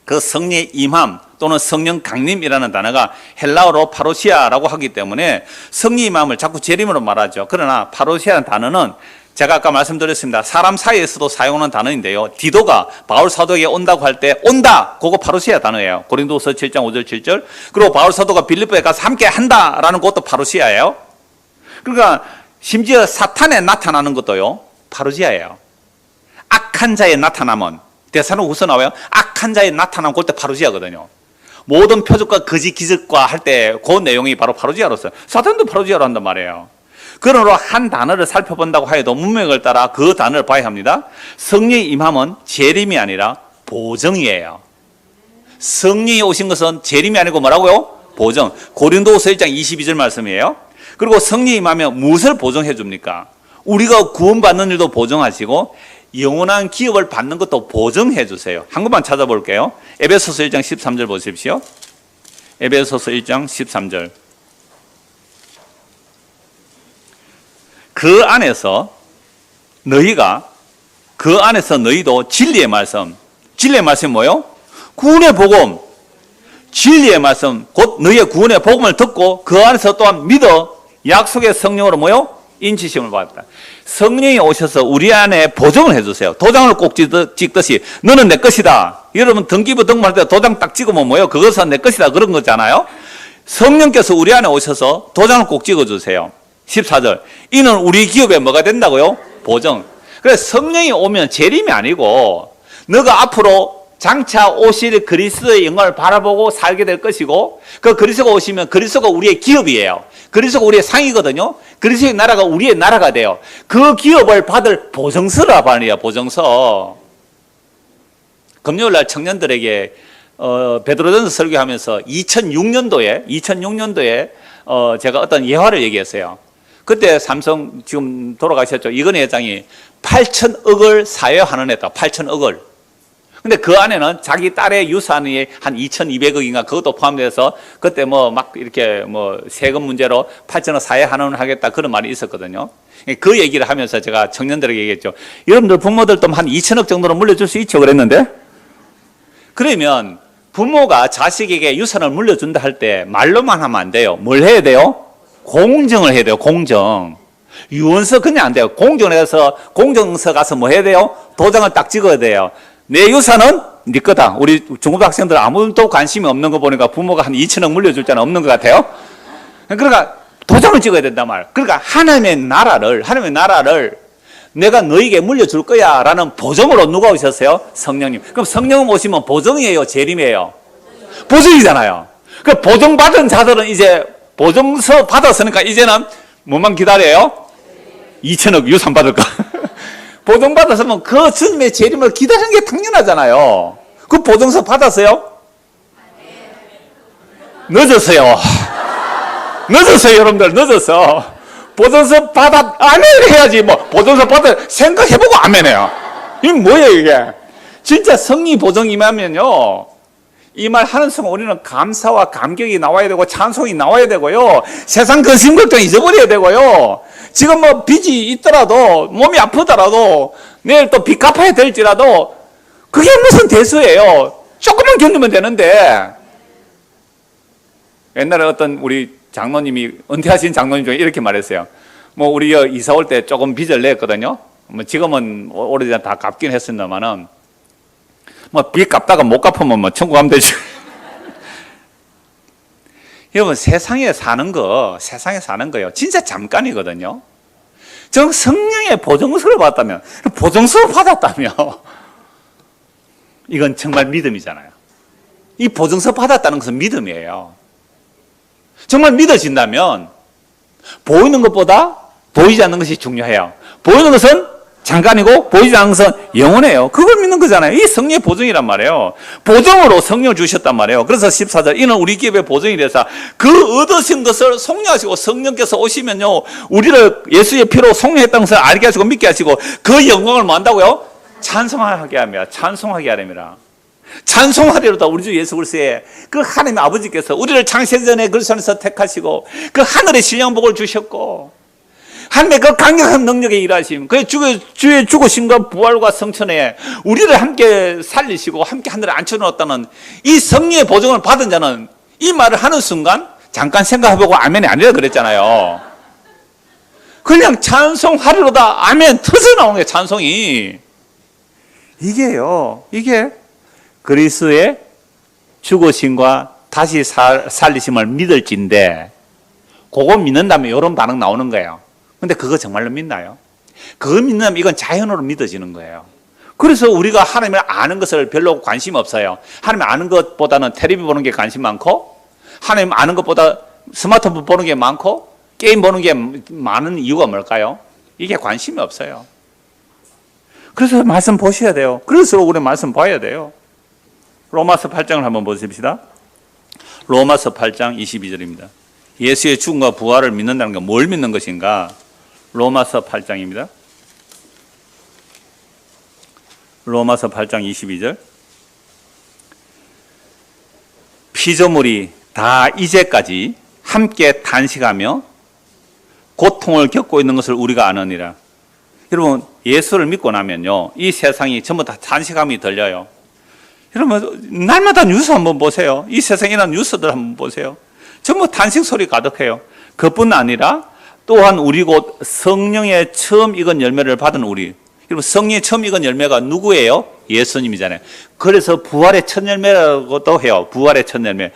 그 성령의 임함 또는 성령 강림이라는 단어가 헬라어로 파로시아라고 하기 때문에 성령 임함을 자꾸 재림으로 말하죠. 그러나 파로시아라는 단어는 제가 아까 말씀드렸습니다. 사람 사이에서도 사용하는 단어인데요. 디도가 바울 사도에게 온다고 할 때 온다! 그거 파로시아 단어예요. 고린도서 7장 5절 7절. 그리고 바울 사도가 빌립보에 가서 함께 한다라는 것도 파로시아예요. 그러니까 심지어 사탄에 나타나는 것도요. 파로시아예요. 악한 자에 나타나면 데살로니가후서 나와요. 악한 자에 나타나면 그때 파로시아거든요. 모든 표적과 거짓 기적과 할 때 그 내용이 바로 파로시아로 써요. 사탄도 파로시아로 한단 말이에요. 그러므로 한 단어를 살펴본다고 하여도 문맥을 따라 그 단어를 봐야 합니다. 성령의 임함은 재림이 아니라 보정이에요. 성령이 오신 것은 재림이 아니고 뭐라고요? 보정. 고린도후서 1장 22절 말씀이에요. 그리고 성령이 임하면 무엇을 보정해 줍니까? 우리가 구원받는 일도 보정하시고 영원한 기업을 받는 것도 보정해 주세요. 한 것만 찾아볼게요. 에베소서 1장 13절 보십시오. 에베소서 1장 13절. 그 안에서 너희도 진리의 말씀. 진리의 말씀이 뭐예요? 구원의 복음. 진리의 말씀, 곧 너희의 구원의 복음을 듣고 그 안에서 또한 믿어 약속의 성령으로 뭐예요? 인치심을 받았다. 성령이 오셔서 우리 안에 보정을 해주세요. 도장을 꼭 찍듯이 너는 내 것이다. 여러분 등기부 등본할 때 도장 딱 찍으면 뭐예요? 그것은 내 것이다 그런 거잖아요. 성령께서 우리 안에 오셔서 도장을 꼭 찍어주세요. 14절. 이는 우리 기업에 뭐가 된다고요? 보정. 그래서 성령이 오면 재림이 아니고 너가 앞으로 장차 오실 그리스도의 영광을 바라보고 살게 될 것이고, 그 그리스도가 오시면 그리스도가 우리의 기업이에요. 그리스도가 우리의 상이거든요. 그리스도의 나라가 우리의 나라가 돼요. 그 기업을 받을 보증서라 말이야, 보증서. 금요일날 청년들에게 베드로전서 설교하면서 2006년도에 제가 어떤 예화를 얘기했어요. 그때 삼성 지금 돌아가셨죠. 이건희 회장이 8천억을 사회화하는 했다. 8천억을. 근데 그 안에는 자기 딸의 유산이 한 2,200억인가 그것도 포함돼서 그때 막 이렇게 세금 문제로 8천억 사회환원을 하겠다 그런 말이 있었거든요. 그 얘기를 하면서 제가 청년들에게 얘기했죠. 여러분들 부모들도 한 2천억 정도로 물려줄 수 있죠 그랬는데, 그러면 부모가 자식에게 유산을 물려준다 할 때 말로만 하면 안 돼요. 뭘 해야 돼요? 공정을 해야 돼요. 공정. 유언서 그냥 안 돼요. 공정을 해서 공정서 가서 뭐 해야 돼요? 도장을 딱 찍어야 돼요. 내 유산은 네 거다. 우리 중고등 학생들 아무도 관심이 없는 거 보니까 부모가 한 2천억 물려줄 자는 없는 것 같아요. 그러니까 도장을 찍어야 된단 말이에요. 그러니까 하나님의 나라를 내가 너에게 물려줄 거야 라는 보증으로 누가 오셨어요? 성령님. 그럼 성령 오시면 보증이에요, 재림이에요? 보증이잖아요. 그 보증받은 자들은 이제 보증서 받았으니까 이제는 뭐만 기다려요? 2천억 유산 받을 거. 보증받았으면 그 주님의 재림을 기다리는 게 당연하잖아요. 그 보증서 받았어요? 늦었어요. 여러분들 늦었어. 보증서 아멘 해야지. 보증서 생각해보고 아멘해요. 이게 뭐예요 이게? 진짜 성리 보증 임하면요, 이 말 하는 순간 우리는 감사와 감격이 나와야 되고 찬송이 나와야 되고요, 세상 근심 걱정 잊어버려야 되고요, 지금 빚이 있더라도 몸이 아프더라도 내일 또 빚 갚아야 될지라도 그게 무슨 대수예요. 조금만 견디면 되는데. 옛날에 어떤 우리 장로님이, 은퇴하신 장로님 중에 이렇게 말했어요. 우리 이사 올 때 조금 빚을 냈거든요. 지금은 오래전에 다 갚긴 했습니다만은, 빚 갚다가 못 갚으면 천국 가면 되지. 여러분, 세상에 사는 거요, 진짜 잠깐이거든요. 저 성령의 보증서를 받았다면, 보증서를 받았다며, 이건 정말 믿음이잖아요. 이 보증서 받았다는 것은 믿음이에요. 정말 믿어진다면 보이는 것보다 보이지 않는 것이 중요해요. 보이는 것은 잠깐이고 보이지 않는 것은 영원해요. 그걸 믿는 거잖아요. 이 성령의 보증이란 말이에요. 보증으로 성령을 주셨단 말이에요. 그래서 14절, 이는 우리 기업의 보증이 돼서 그 얻으신 것을 속량하시고, 성령께서 오시면요, 우리를 예수의 피로 속량했다는 것을 알게 하시고 믿게 하시고 그 영광을 뭐 한다고요? 찬송하게 합니다. 찬송하게 하랍니다. 찬송하리로다. 우리 주 예수 그리스도의 그 하나님의 아버지께서 우리를 창세전에 그리스도 안에서 택하시고 그 하늘의 신령복을 주셨고, 하나님의 그 강력한 능력에 일하심, 그 주의 죽으심과 부활과 성천에 우리를 함께 살리시고 함께 하늘에 앉혀놓았다는 이 성령의 보증을 받은 자는 이 말을 하는 순간 잠깐 생각해보고 아멘이 아니라 그랬잖아요. 그냥 찬송하리로다, 아멘 터져 나오는 게 찬송이. 이게 그리스도의 죽으심과 다시 살리심을 믿을진데, 그거 믿는다면 이런 반응 나오는 거예요. 근데 그거 정말로 믿나요? 그거 믿는다면 이건 자연으로 믿어지는 거예요. 그래서 우리가 하나님을 아는 것을 별로 관심 없어요. 하나님 아는 것보다는 텔레비 보는 게 관심 많고, 하나님 아는 것보다 스마트폰 보는 게 많고, 게임 보는 게 많은 이유가 뭘까요? 이게 관심이 없어요. 그래서 말씀 보셔야 돼요. 그럴수록 우리 말씀 봐야 돼요. 로마서 8장을 한번 보십시다. 로마서 8장 22절입니다. 예수의 죽음과 부활을 믿는다는 게 뭘 믿는 것인가? 로마서 8장입니다. 로마서 8장 22절. 피조물이 다 이제까지 함께 단식하며 고통을 겪고 있는 것을 우리가 아느니라. 여러분, 예수를 믿고 나면요, 이 세상이 전부 다 단식함이 들려요. 여러분, 날마다 뉴스 한번 보세요. 이 세상에 일어난 뉴스들 한번 보세요. 전부 단식 소리 가득해요. 그뿐 아니라 또한 우리 곧 성령의 처음 익은 열매를 받은 우리. 여러분, 성령의 처음 익은 열매가 누구예요? 예수님이잖아요. 그래서 부활의 첫 열매라고도 해요. 부활의 첫 열매.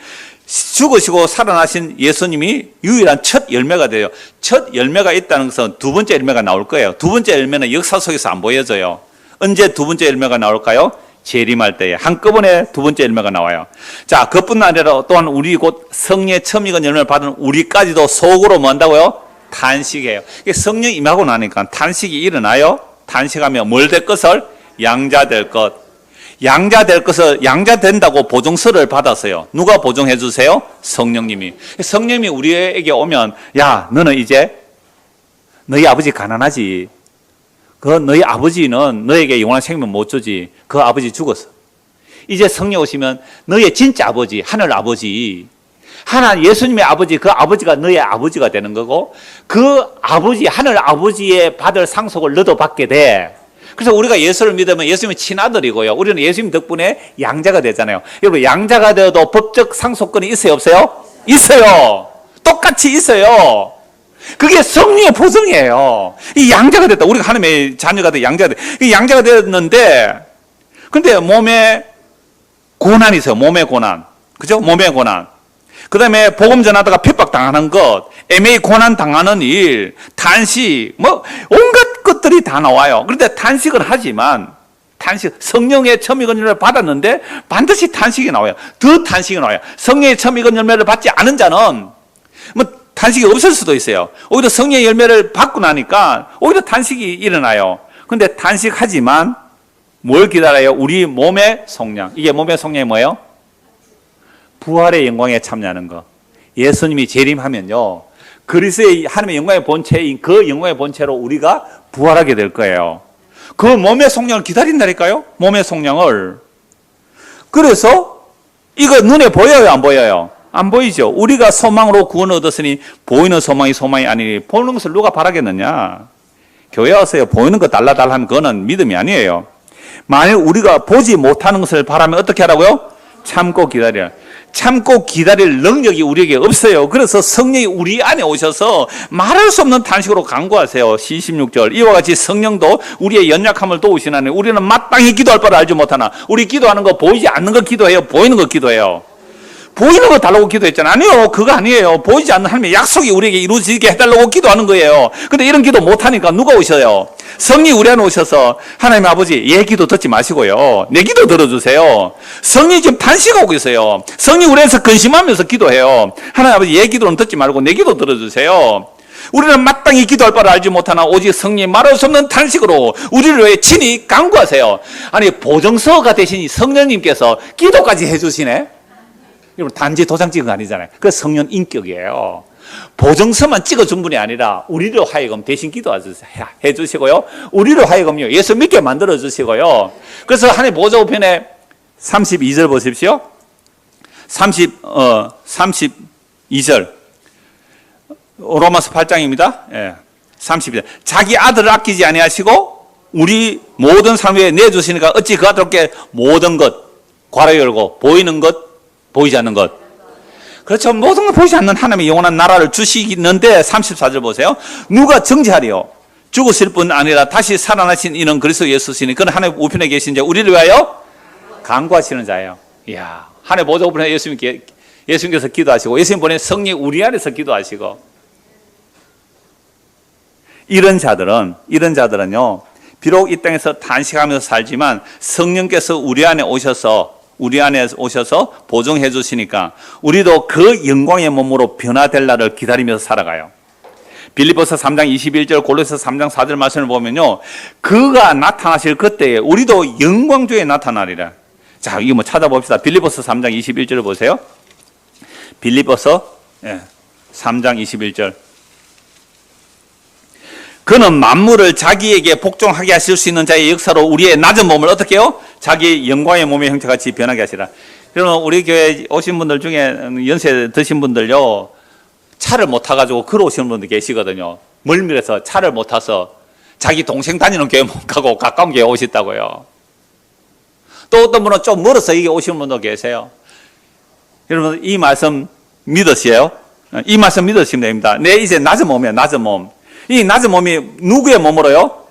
죽으시고 살아나신 예수님이 유일한 첫 열매가 돼요. 첫 열매가 있다는 것은 두 번째 열매가 나올 거예요. 두 번째 열매는 역사 속에서 안 보여져요. 언제 두 번째 열매가 나올까요? 재림할 때에 한꺼번에 두 번째 열매가 나와요. 자, 그뿐 아니라 또한 우리 곧 성령의 처음 익은 열매를 받은 우리까지도 속으로 뭐 한다고요? 탄식해요. 이게 성령 임하고 나니까 탄식이 일어나요. 탄식하면 뭘 될 것을? 양자 될 것. 양자 될 것을 양자 된다고 보증서를 받았어요. 누가 보증해 주세요? 성령님이. 성령님이 우리에게 오면 야, 너는 이제 너희 아버지 가난하지. 너희 아버지는 너에게 영원한 생명 못 주지. 그 아버지 죽었어. 이제 성령 오시면 너의 진짜 아버지, 하늘 아버지, 하나님 예수님의 아버지, 그 아버지가 너의 아버지가 되는 거고, 그 아버지, 하늘 아버지의 받을 상속을 너도 받게 돼. 그래서 우리가 예수를 믿으면 예수님은 친아들이고요. 우리는 예수님 덕분에 양자가 되잖아요. 여러분, 양자가 되어도 법적 상속권이 있어요, 없어요? 있어요. 똑같이 있어요. 그게 성령의 보증이에요. 이 양자가 됐다. 우리가 하나님의 자녀가 돼, 양자가 돼. 이 양자가 됐는데, 근데 몸에 고난이 있어요. 몸의 고난. 그죠? 몸의 고난. 그 다음에 복음 전하다가 핍박 당하는 것, 애매히 고난 당하는 일, 탄식, 뭐, 온갖 것들이 다 나와요. 그런데 탄식을 하지만, 성령의 처음 익은 열매를 받았는데, 반드시 탄식이 나와요. 더 탄식이 나와요. 성령의 처음 익은 열매를 받지 않은 자는, 뭐, 탄식이 없을 수도 있어요. 오히려 성령의 열매를 받고 나니까 오히려 탄식이 일어나요. 근데 탄식하지만 뭘 기다려요? 우리 몸의 속량. 이게 몸의 속량이 뭐예요? 부활의 영광에 참여하는 거. 예수님이 재림하면요, 그리스도의 하나님의 영광의 본체인 그 영광의 본체로 우리가 부활하게 될 거예요. 그 몸의 속량을 기다린다니까요? 몸의 속량을. 그래서 이거 눈에 보여요, 안 보여요? 안 보이죠? 우리가 소망으로 구원을 얻었으니 보이는 소망이 아니니 보는 것을 누가 바라겠느냐? 교회 와서요, 보이는 거 달라달라 하면 그거는 믿음이 아니에요. 만일 우리가 보지 못하는 것을 바라면 어떻게 하라고요? 참고 기다려라. 참고 기다릴 능력이 우리에게 없어요. 그래서 성령이 우리 안에 오셔서 말할 수 없는 탄식으로 간구하세요. 16절. 이와 같이 성령도 우리의 연약함을 도우시나니 우리는 마땅히 기도할 바를 알지 못하나. 우리 기도하는 거 보이지 않는 거 기도해요? 보이는 거 기도해요? 보이는 거 달라고 기도했잖아요. 아니요, 그거 아니에요. 보이지 않는 하나님의 약속이 우리에게 이루어지게 해달라고 기도하는 거예요. 근데 이런 기도 못하니까 누가 오셔요? 성령이 우리 안에 오셔서 하나님 아버지, 얘 기도 듣지 마시고요, 내 기도 들어주세요. 성령이 지금 탄식하고 있어요. 성령이 우리 안에서 근심하면서 기도해요. 하나님 아버지, 얘 기도는 듣지 말고 내 기도 들어주세요. 우리는 마땅히 기도할 바를 알지 못하나 오직 성령이 말할 수 없는 탄식으로 우리를 위해 친히 간구하세요. 아니, 보증서가 되신 성령님께서 기도까지 해주시네. 여러분, 단지 도장 찍은 거 아니잖아요. 그 성령 인격이에요. 보증서만 찍어준 분이 아니라 우리로 하여금 대신 기도해 주시고요, 우리로 하여금요 예수 믿게 만들어 주시고요. 그래서 하나님 보좌 우편에 32절 보십시오. 32절 로마서 8장입니다. 예, 32절. 자기 아들을 아끼지 아니하시고 우리 모든 삶 위에 내주시니까 어찌 그 아들께 모든 것 괄호 열고 보이는 것 보이지 않는 것, 그렇죠, 모든 걸 보이지 않는 하나님의 영원한 나라를 주시는데 34절 보세요. 누가 정죄하리요? 죽으실 뿐 아니라 다시 살아나신 이는 그리스도 예수시니 그는 하나님 우편에 계신 자 우리를 위하여 간구하시는 자예요. 이야, 하나님 보좌 우편에 예수님께서 기도하시고 예수님 보낸 성령이 우리 안에서 기도하시고, 이런 자들은요 비록 이 땅에서 탄식하면서 살지만 성령께서 우리 안에 오셔서 보증해 주시니까 우리도 그 영광의 몸으로 변화될 날을 기다리면서 살아가요. 빌립보서 3장 21절, 골로새서 3장 4절 말씀을 보면요, 그가 나타나실 그때에 우리도 영광 중에 나타나리라. 자, 이거 뭐 찾아봅시다. 빌립보서 3장 21절을 보세요. 빌립보서 3장 21절. 그는 만물을 자기에게 복종하게 하실 수 있는 자의 역사로 우리의 낮은 몸을 어떻게 해요? 자기 영광의 몸의 형체같이 변하게 하시라. 그러면 우리 교회 오신 분들 중에 연세 드신 분들요, 차를 못 타가지고 걸어오시는 분들 계시거든요. 멀미해서 차를 못 타서 자기 동생 다니는 교회 못 가고 가까운 교회 오셨다고요. 또 어떤 분은 좀 멀어서 이게 오시는 분도 계세요. 여러분, 이 말씀 믿으세요? 이 말씀 믿으시면 됩니다. 내 이제 낮은 몸이에요, 낮은 몸. 이 낮은 몸이 누구의 몸으로요?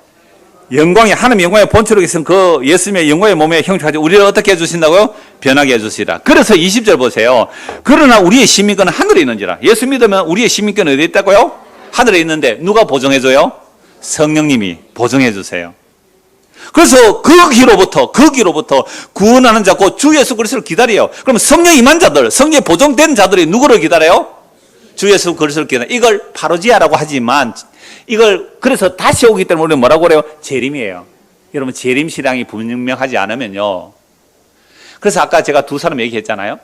영광의, 하나님의 영광의 본체로 계신 그 예수님의 영광의 몸의 형체까지 우리를 어떻게 해주신다고요? 변하게 해주시라. 그래서 20절 보세요. 그러나 우리의 시민권은 하늘에 있는지라. 예수 믿으면 우리의 시민권은 어디 있다고요? 하늘에 있는데 누가 보증해줘요? 성령님이 보증해주세요. 그래서 그 기로부터 구원하는 자, 곧 주 예수 그리스도를 기다려요. 그럼 성령 임한 자들, 성령 보존된 자들이 누구를 기다려요? 주 예수 그리스도를 기다려요. 이걸 파로지아라고 하지만 이걸 그래서 다시 오기 때문에 우리는 뭐라고 그래요? 재림이에요. 여러분, 재림 신앙이 분명하지 않으면요. 그래서 아까 제가 두 사람 얘기했잖아요.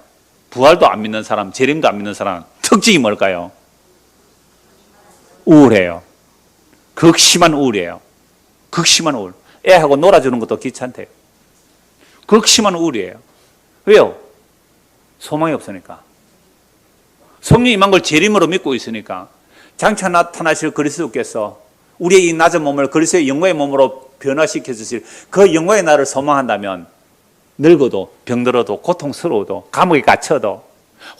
부활도 안 믿는 사람, 재림도 안 믿는 사람 특징이 뭘까요? 우울해요. 극심한 우울이에요. 극심한 우울. 애하고 놀아주는 것도 귀찮대요. 극심한 우울이에요. 왜요? 소망이 없으니까. 성령 임한 걸 재림으로 믿고 있으니까. 장차 나타나실 그리스도께서 우리의 이 낮은 몸을 그리스도의 영광의 몸으로 변화시켜 주실 그 영광의 날을 소망한다면 늙어도 병들어도 고통스러워도 감옥에 갇혀도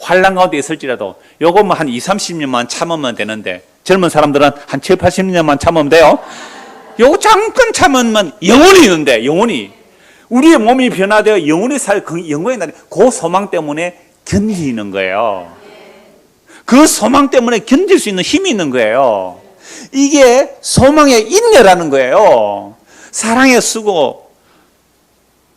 환난 가운데 있을지라도 요것만 한 20, 30년만 참으면 되는데 젊은 사람들은 한 7, 80년만 참으면 돼요. 요거 잠깐 참으면 영원히 있는데 영원히 우리의 몸이 변화되어 영원히 살 그 영광의 날이 그 소망 때문에 견디는 거예요. 그 소망 때문에 견딜 수 있는 힘이 있는 거예요. 이게 소망의 인내라는 거예요. 사랑에 쓰고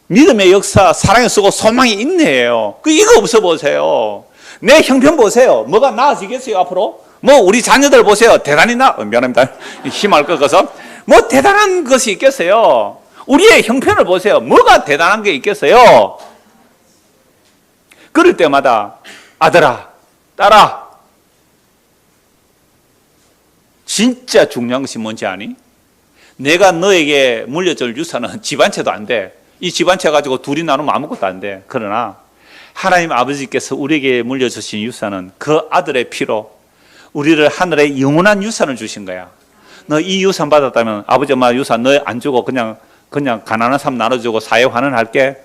믿음의 역사, 사랑에 쓰고 소망의 인내예요. 이거 없어 보세요. 내 형편 보세요. 뭐가 나아지겠어요 앞으로? 뭐 우리 자녀들 보세요. 대단히 미안합니다. 힘을 꺾어서 뭐 대단한 것이 있겠어요? 우리의 형편을 보세요. 뭐가 대단한 게 있겠어요? 그럴 때마다 아들아, 딸아, 진짜 중요한 것이 뭔지 아니? 내가 너에게 물려줄 유산은 집 한 채도 안 돼. 이 집 한 채 가지고 둘이 나누면 아무것도 안 돼. 그러나 하나님 아버지께서 우리에게 물려주신 유산은 그 아들의 피로 우리를 하늘에 영원한 유산을 주신 거야. 너 이 유산 받았다면 아버지 엄마 유산 너 안 주고 그냥 가난한 사람 나눠주고 사회 환원할게.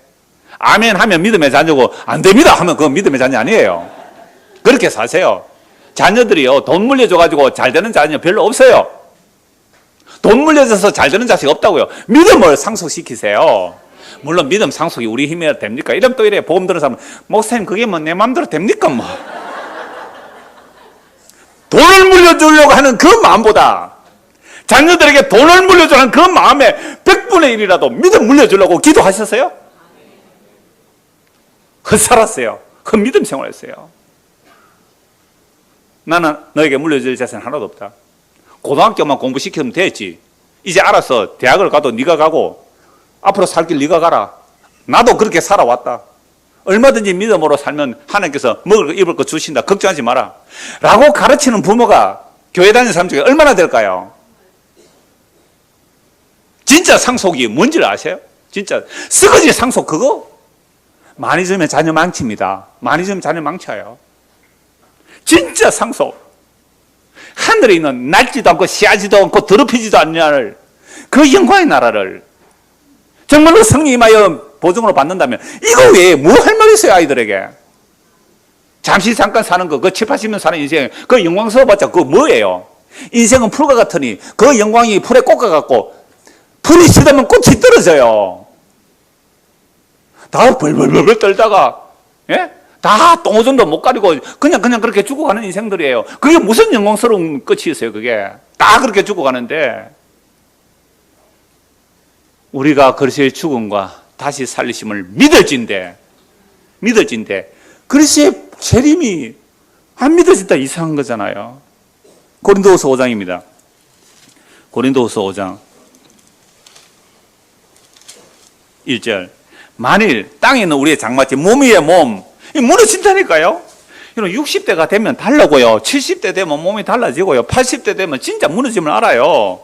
아멘 하면 믿음의 자녀고 안 됩니다 하면 그건 믿음의 자녀 아니에요. 그렇게 사세요. 자녀들이요 돈 물려줘가지고 잘 되는 자녀 별로 없어요. 돈 물려줘서 잘 되는 자식 없다고요. 믿음을 상속시키세요. 물론 믿음 상속이 우리 힘이 됩니까? 이러면 또 이래 보험 들은 사람은 목사님 그게 뭐 내 마음대로 됩니까 뭐. 돈을 물려주려고 하는 그 마음보다 자녀들에게 돈을 물려주는 그 마음에 100분의 1이라도 믿음 물려주려고 기도하셨어요? 그 살았어요. 그 믿음 생활했어요. 나는 너에게 물려줄 자신 하나도 없다. 고등학교만 공부시키면 됐지. 이제 알아서 대학을 가도 네가 가고 앞으로 살 길 네가 가라. 나도 그렇게 살아왔다. 얼마든지 믿음으로 살면 하나님께서 먹을 거 입을 거 주신다. 걱정하지 마라. 라고 가르치는 부모가 교회 다니는 사람 중에 얼마나 될까요? 진짜 상속이 뭔지를 아세요? 진짜 쓰거지 상속 그거? 많이 주면 자녀 망칩니다. 많이 주면 자녀 망쳐요. 진짜 상속. 하늘에 있는 낡지도 않고 씨하지도 않고 더럽히지도 않는 그 영광의 나라를 정말로 성령이 임하여 보증으로 받는다면 이거 외에 뭐 할 말 있어요 아이들에게? 잠시 잠깐 사는 거, 그 7, 80년 사는 인생, 그 영광스러워봤자 그거 뭐예요? 인생은 풀과 같으니 그 영광이 풀에 꽂아갖고 풀이 시들면 꽃이 떨어져요. 다 벌벌벌 떨다가 예? 다 똥오줌도 못 가리고 그냥 그렇게 죽어가는 인생들이에요. 그게 무슨 영광스러운 끝이 있어요 그게. 다 그렇게 죽어가는데 우리가 그리스도의 죽음과 다시 살리심을 믿을진데 그리스도의 재림이 안 믿어진다 이상한 거잖아요. 고린도후서 5장입니다. 고린도후서 5장 1절 만일 땅에 있는 우리의 장마치 몸이에요 몸 무너진다니까요. 60대가 되면 달라고요. 70대 되면 몸이 달라지고요. 80대 되면 진짜 무너짐을 알아요.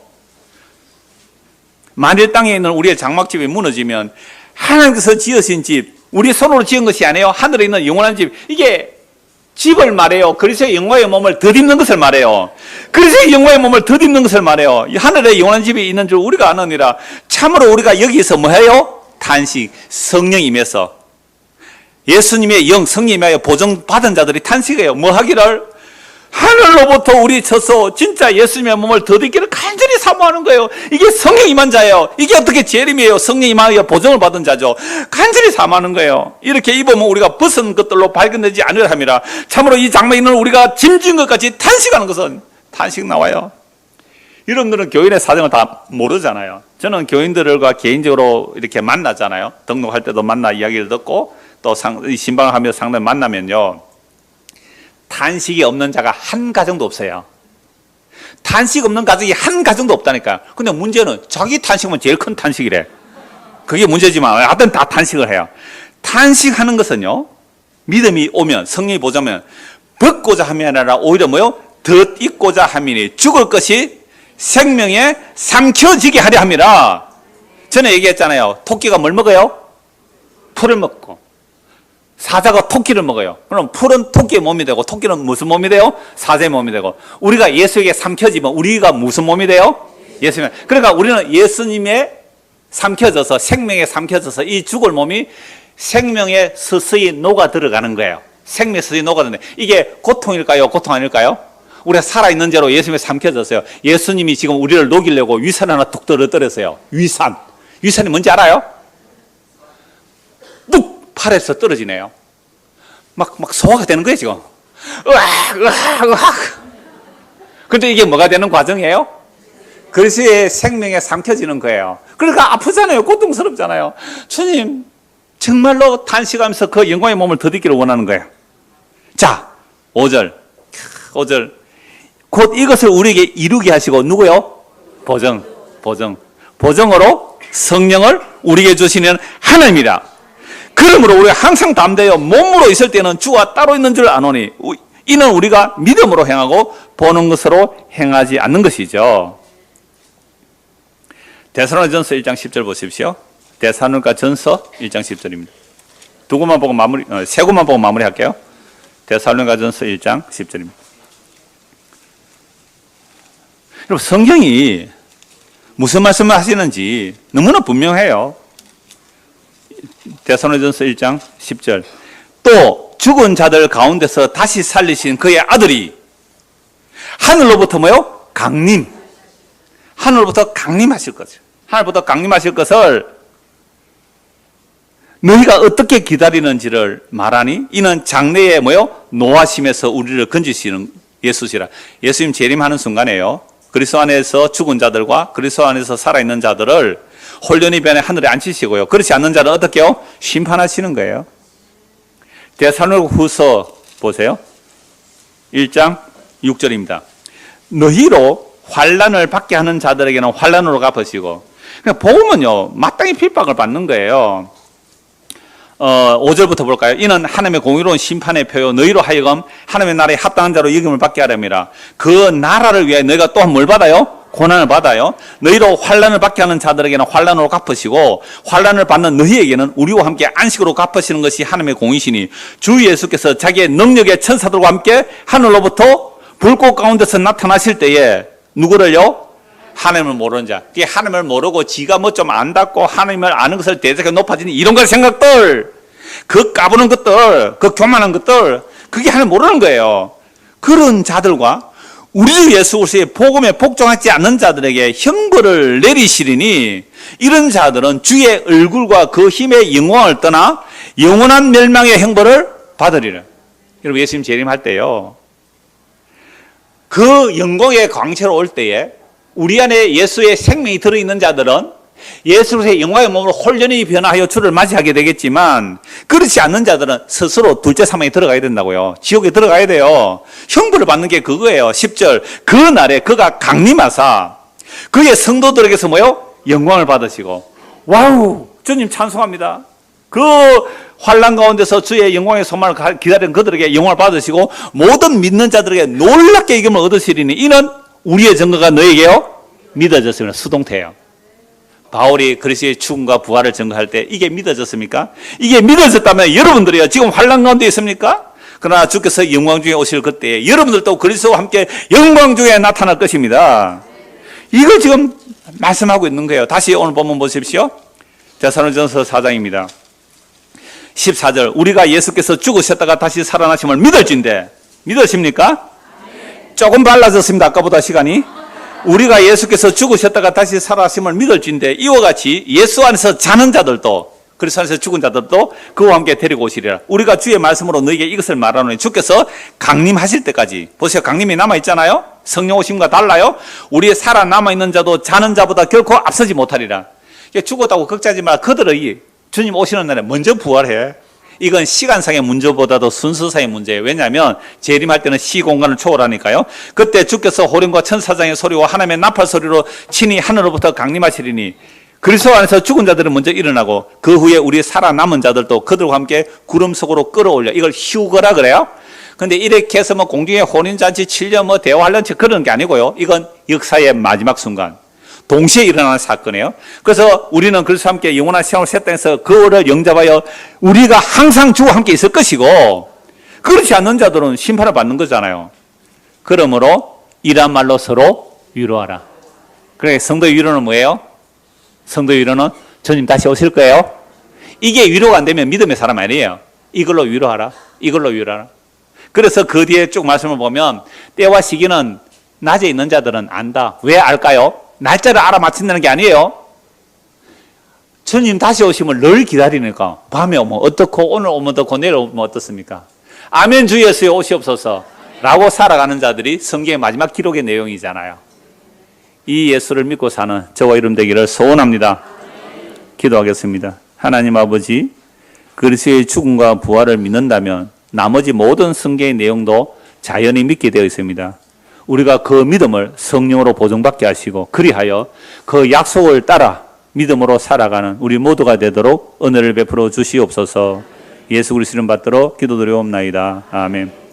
만일 땅에 있는 우리의 장막집이 무너지면 하나님께서 지으신 집, 우리 손으로 지은 것이 아니에요. 하늘에 있는 영원한 집. 이게 집을 말해요. 그리스도의 영광의 몸을 덧입는 것을 말해요. 그리스도의 영광의 몸을 덧입는 것을 말해요. 하늘에 영원한 집이 있는 줄 우리가 아느니라. 참으로 우리가 여기서 뭐해요? 탄식, 성령 임해서 예수님의 영, 성령 임하여 보증받은 자들이 탄식해요. 뭐 하기를? 하늘로부터 우리 쳐서 진짜 예수님의 몸을 덧입기를 간절히 사모하는 거예요. 이게 성령 임한 자예요. 이게 어떻게 재림이에요? 성령 임하여 보증을 받은 자죠. 간절히 사모하는 거예요. 이렇게 입으면 우리가 벗은 것들로 발견되지 않으려 함이라. 참으로 이 장막에 있는 우리가 짐진 것까지 탄식하는 것은 탄식 나와요. 여러분들은 교인의 사정을 다 모르잖아요. 저는 교인들과 개인적으로 이렇게 만나잖아요. 등록할 때도 만나 이야기를 듣고 또 신방을 하며 상담 만나면요. 탄식이 없는 자가 한 가정도 없어요. 탄식 없는 가정이 한 가정도 없다니까요. 근데 문제는 자기 탄식은 제일 큰 탄식이래. 그게 문제지만 하여튼 다 탄식을 해요. 탄식하는 것은요. 믿음이 오면 성령이 보자면 벗고자 함이 아니라 오히려 뭐요? 덧입고자 함이니 죽을 것이 생명에 삼켜지게 하려 함이라. 전에 얘기했잖아요. 토끼가 뭘 먹어요? 풀을 먹고 사자가 토끼를 먹어요. 그럼 풀은 토끼의 몸이 되고 토끼는 무슨 몸이 돼요? 사자의 몸이 되고 우리가 예수에게 삼켜지면 우리가 무슨 몸이 돼요? 예수님. 그러니까 우리는 예수님의 삼켜져서 생명에 삼켜져서 이 죽을 몸이 생명에 서서히 녹아 들어가는 거예요. 생명에 서서히 녹아 들어가는 거예요. 이게 고통일까요? 고통 아닐까요? 우리가 살아있는 죄로 예수님에 삼켜졌어요. 예수님이 지금 우리를 녹이려고 위산 하나 툭 떨어뜨렸어요. 위산. 위산이 뭔지 알아요? 뚝! 팔에서 떨어지네요. 막 소화가 되는 거예요, 지금. 으악! 근데 이게 뭐가 되는 과정이에요? 그리스도의 생명에 삼켜지는 거예요. 그러니까 아프잖아요. 고통스럽잖아요. 주님, 정말로 탄식하면서 그 영광의 몸을 덧입기를 원하는 거예요. 자, 5절. 곧 이것을 우리에게 이루게 하시고 누구요? 보정으로 성령을 우리에게 주시는 하나님이라. 그러므로 우리가 항상 담대하여 몸으로 있을 때는 주와 따로 있는 줄 아노니 이는 우리가 믿음으로 행하고 보는 것으로 행하지 않는 것이죠. 데살로니가전서 1장 10절 보십시오. 데살로니가전서 1장 10절입니다. 세 곳만 보고 마무리할게요. 데살로니가전서 1장 10절입니다. 여러분, 성경이 무슨 말씀을 하시는지 너무나 분명해요. 데살로니가전서 1장 10절. 또 죽은 자들 가운데서 다시 살리신 그의 아들이 하늘로부터 뭐요? 하늘로부터 강림하실 거죠. 하늘로부터 강림하실 것을 너희가 어떻게 기다리는지를 말하니 이는 장래에 뭐요? 노하심에서 우리를 건지시는 예수시라. 예수님 재림하는 순간에요. 그리스도 안에서 죽은 자들과 그리스도 안에서 살아있는 자들을 홀련히 변해 하늘에 앉히시고요. 그렇지 않는 자는 어떻게 해요? 심판하시는 거예요. 데살로니가 후서 보세요. 1장 6절입니다. 너희로 환난을 받게 하는 자들에게는 환난으로 갚으시고, 그냥 복음은요 마땅히 핍박을 받는 거예요. 5절부터 볼까요? 이는 하나님의 공의로운 심판의 표요 너희로 하여금 하나님의 나라에 합당한 자로 여김을 받게 하렵니다. 그 나라를 위해 너희가 또한 뭘 받아요? 고난을 받아요. 너희로 환난을 받게 하는 자들에게는 환난으로 갚으시고 환난을 받는 너희에게는 우리와 함께 안식으로 갚으시는 것이 하나님의 공이시니 주 예수께서 자기의 능력의 천사들과 함께 하늘로부터 불꽃 가운데서 나타나실 때에 누구를요? 하나님을 모르는 자. 그게 하나님을 모르고 지가 뭐 좀 안다고 하나님을 아는 것을 대적해 높아지는 이런 걸 생각들, 그 까부는 것들, 그 교만한 것들, 그게 하나님 모르는 거예요. 그런 자들과 우리 주 예수 그리스도의 복음에 복종하지 않는 자들에게 형벌을 내리시리니 이런 자들은 주의 얼굴과 그 힘의 영광을 떠나 영원한 멸망의 형벌을 받으리라. 여러분, 예수님 재림할 때요, 그 영광의 광채로 올 때에 우리 안에 예수의 생명이 들어있는 자들은 예수 그리스도의 영광의 몸으로 홀연히 변화하여 주를 맞이하게 되겠지만, 그렇지 않는 자들은 스스로 둘째 사망에 들어가야 된다고요. 지옥에 들어가야 돼요. 형벌을 받는 게 그거예요. 10절. 그 날에 그가 강림하사 그의 성도들에게서 뭐요? 영광을 받으시고. 와우, 주님 찬송합니다. 그 환난 가운데서 주의 영광의 소망을 기다리는 그들에게 영광을 받으시고 모든 믿는 자들에게 놀랍게 이김을 얻으시리니 이는 우리의 증거가 너에게요 믿어졌습니다. 수동태예요. 바울이 그리스도의 죽음과 부활을 증거할 때 이게 믿어졌습니까? 이게 믿어졌다면 여러분들이요 지금 환난 가운데 있습니까? 그러나 주께서 영광 중에 오실 그때 여러분들도 그리스도와 함께 영광 중에 나타날 것입니다. 이걸 지금 말씀하고 있는 거예요. 다시 오늘 본문 보십시오. 데살로니가전서 4장입니다. 14절. 우리가 예수께서 죽으셨다가 다시 살아나심을 믿을진데 믿으십니까? 조금 달라졌습니다. 아까보다 시간이. 우리가 예수께서 죽으셨다가 다시 살아나심을 믿을진데 이와 같이 예수 안에서 자는 자들도 그리스도 안에서 죽은 자들도 그와 함께 데리고 오시리라. 우리가 주의 말씀으로 너에게 이것을 말하노니 주께서 강림하실 때까지, 보세요, 강림이 남아있잖아요. 성령 오심과 달라요. 우리의 살아남아있는 자도 자는 자보다 결코 앞서지 못하리라. 죽었다고 걱정하지 마라. 그들의 주님 오시는 날에 먼저 부활해. 이건 시간상의 문제보다도 순서상의 문제예요. 왜냐하면 재림할 때는 시공간을 초월하니까요. 그때 주께서 호령과 천사장의 소리와 하나님의 나팔 소리로 친히 하늘로부터 강림하시리니 그리스도 안에서 죽은 자들은 먼저 일어나고 그 후에 우리 살아남은 자들도 그들과 함께 구름 속으로 끌어올려. 이걸 휴거라 그래요. 근데 이렇게 해서 뭐 공중에 혼인잔치 7년 뭐 대화할런치 그런 게 아니고요. 이건 역사의 마지막 순간 동시에 일어나는 사건이에요. 그래서 우리는 그리스도와 함께 영원한 시간을 새 땅에서 그를 영접하여 우리가 항상 주와 함께 있을 것이고, 그렇지 않는 자들은 심판을 받는 거잖아요. 그러므로 이란 말로 서로 위로하라. 그래, 성도의 위로는 뭐예요? 성도의 위로는 주님 다시 오실 거예요. 이게 위로가 안 되면 믿음의 사람 아니에요. 이걸로 위로하라. 이걸로 위로하라. 그래서 그 뒤에 쭉 말씀을 보면 때와 시기는 낮에 있는 자들은 안다. 왜 알까요? 날짜를 알아맞힌다는 게 아니에요. 주님 다시 오심을 늘 기다리니까 밤에 오면 어떻고 오늘 오면 어떻고 내일 오면 어떻습니까? 아멘 주 예수여 오시옵소서 라고 살아가는 자들이 성경의 마지막 기록의 내용이잖아요. 이 예수를 믿고 사는 저와 이름 되기를 소원합니다. 기도하겠습니다. 하나님 아버지, 그리스도의 죽음과 부활을 믿는다면 나머지 모든 성경의 내용도 자연히 믿게 되어 있습니다. 우리가 그 믿음을 성령으로 보증받게 하시고 그리하여 그 약속을 따라 믿음으로 살아가는 우리 모두가 되도록 은혜를 베풀어 주시옵소서. 예수 그리스도 이름 받들어 기도드리옵나이다. 아멘.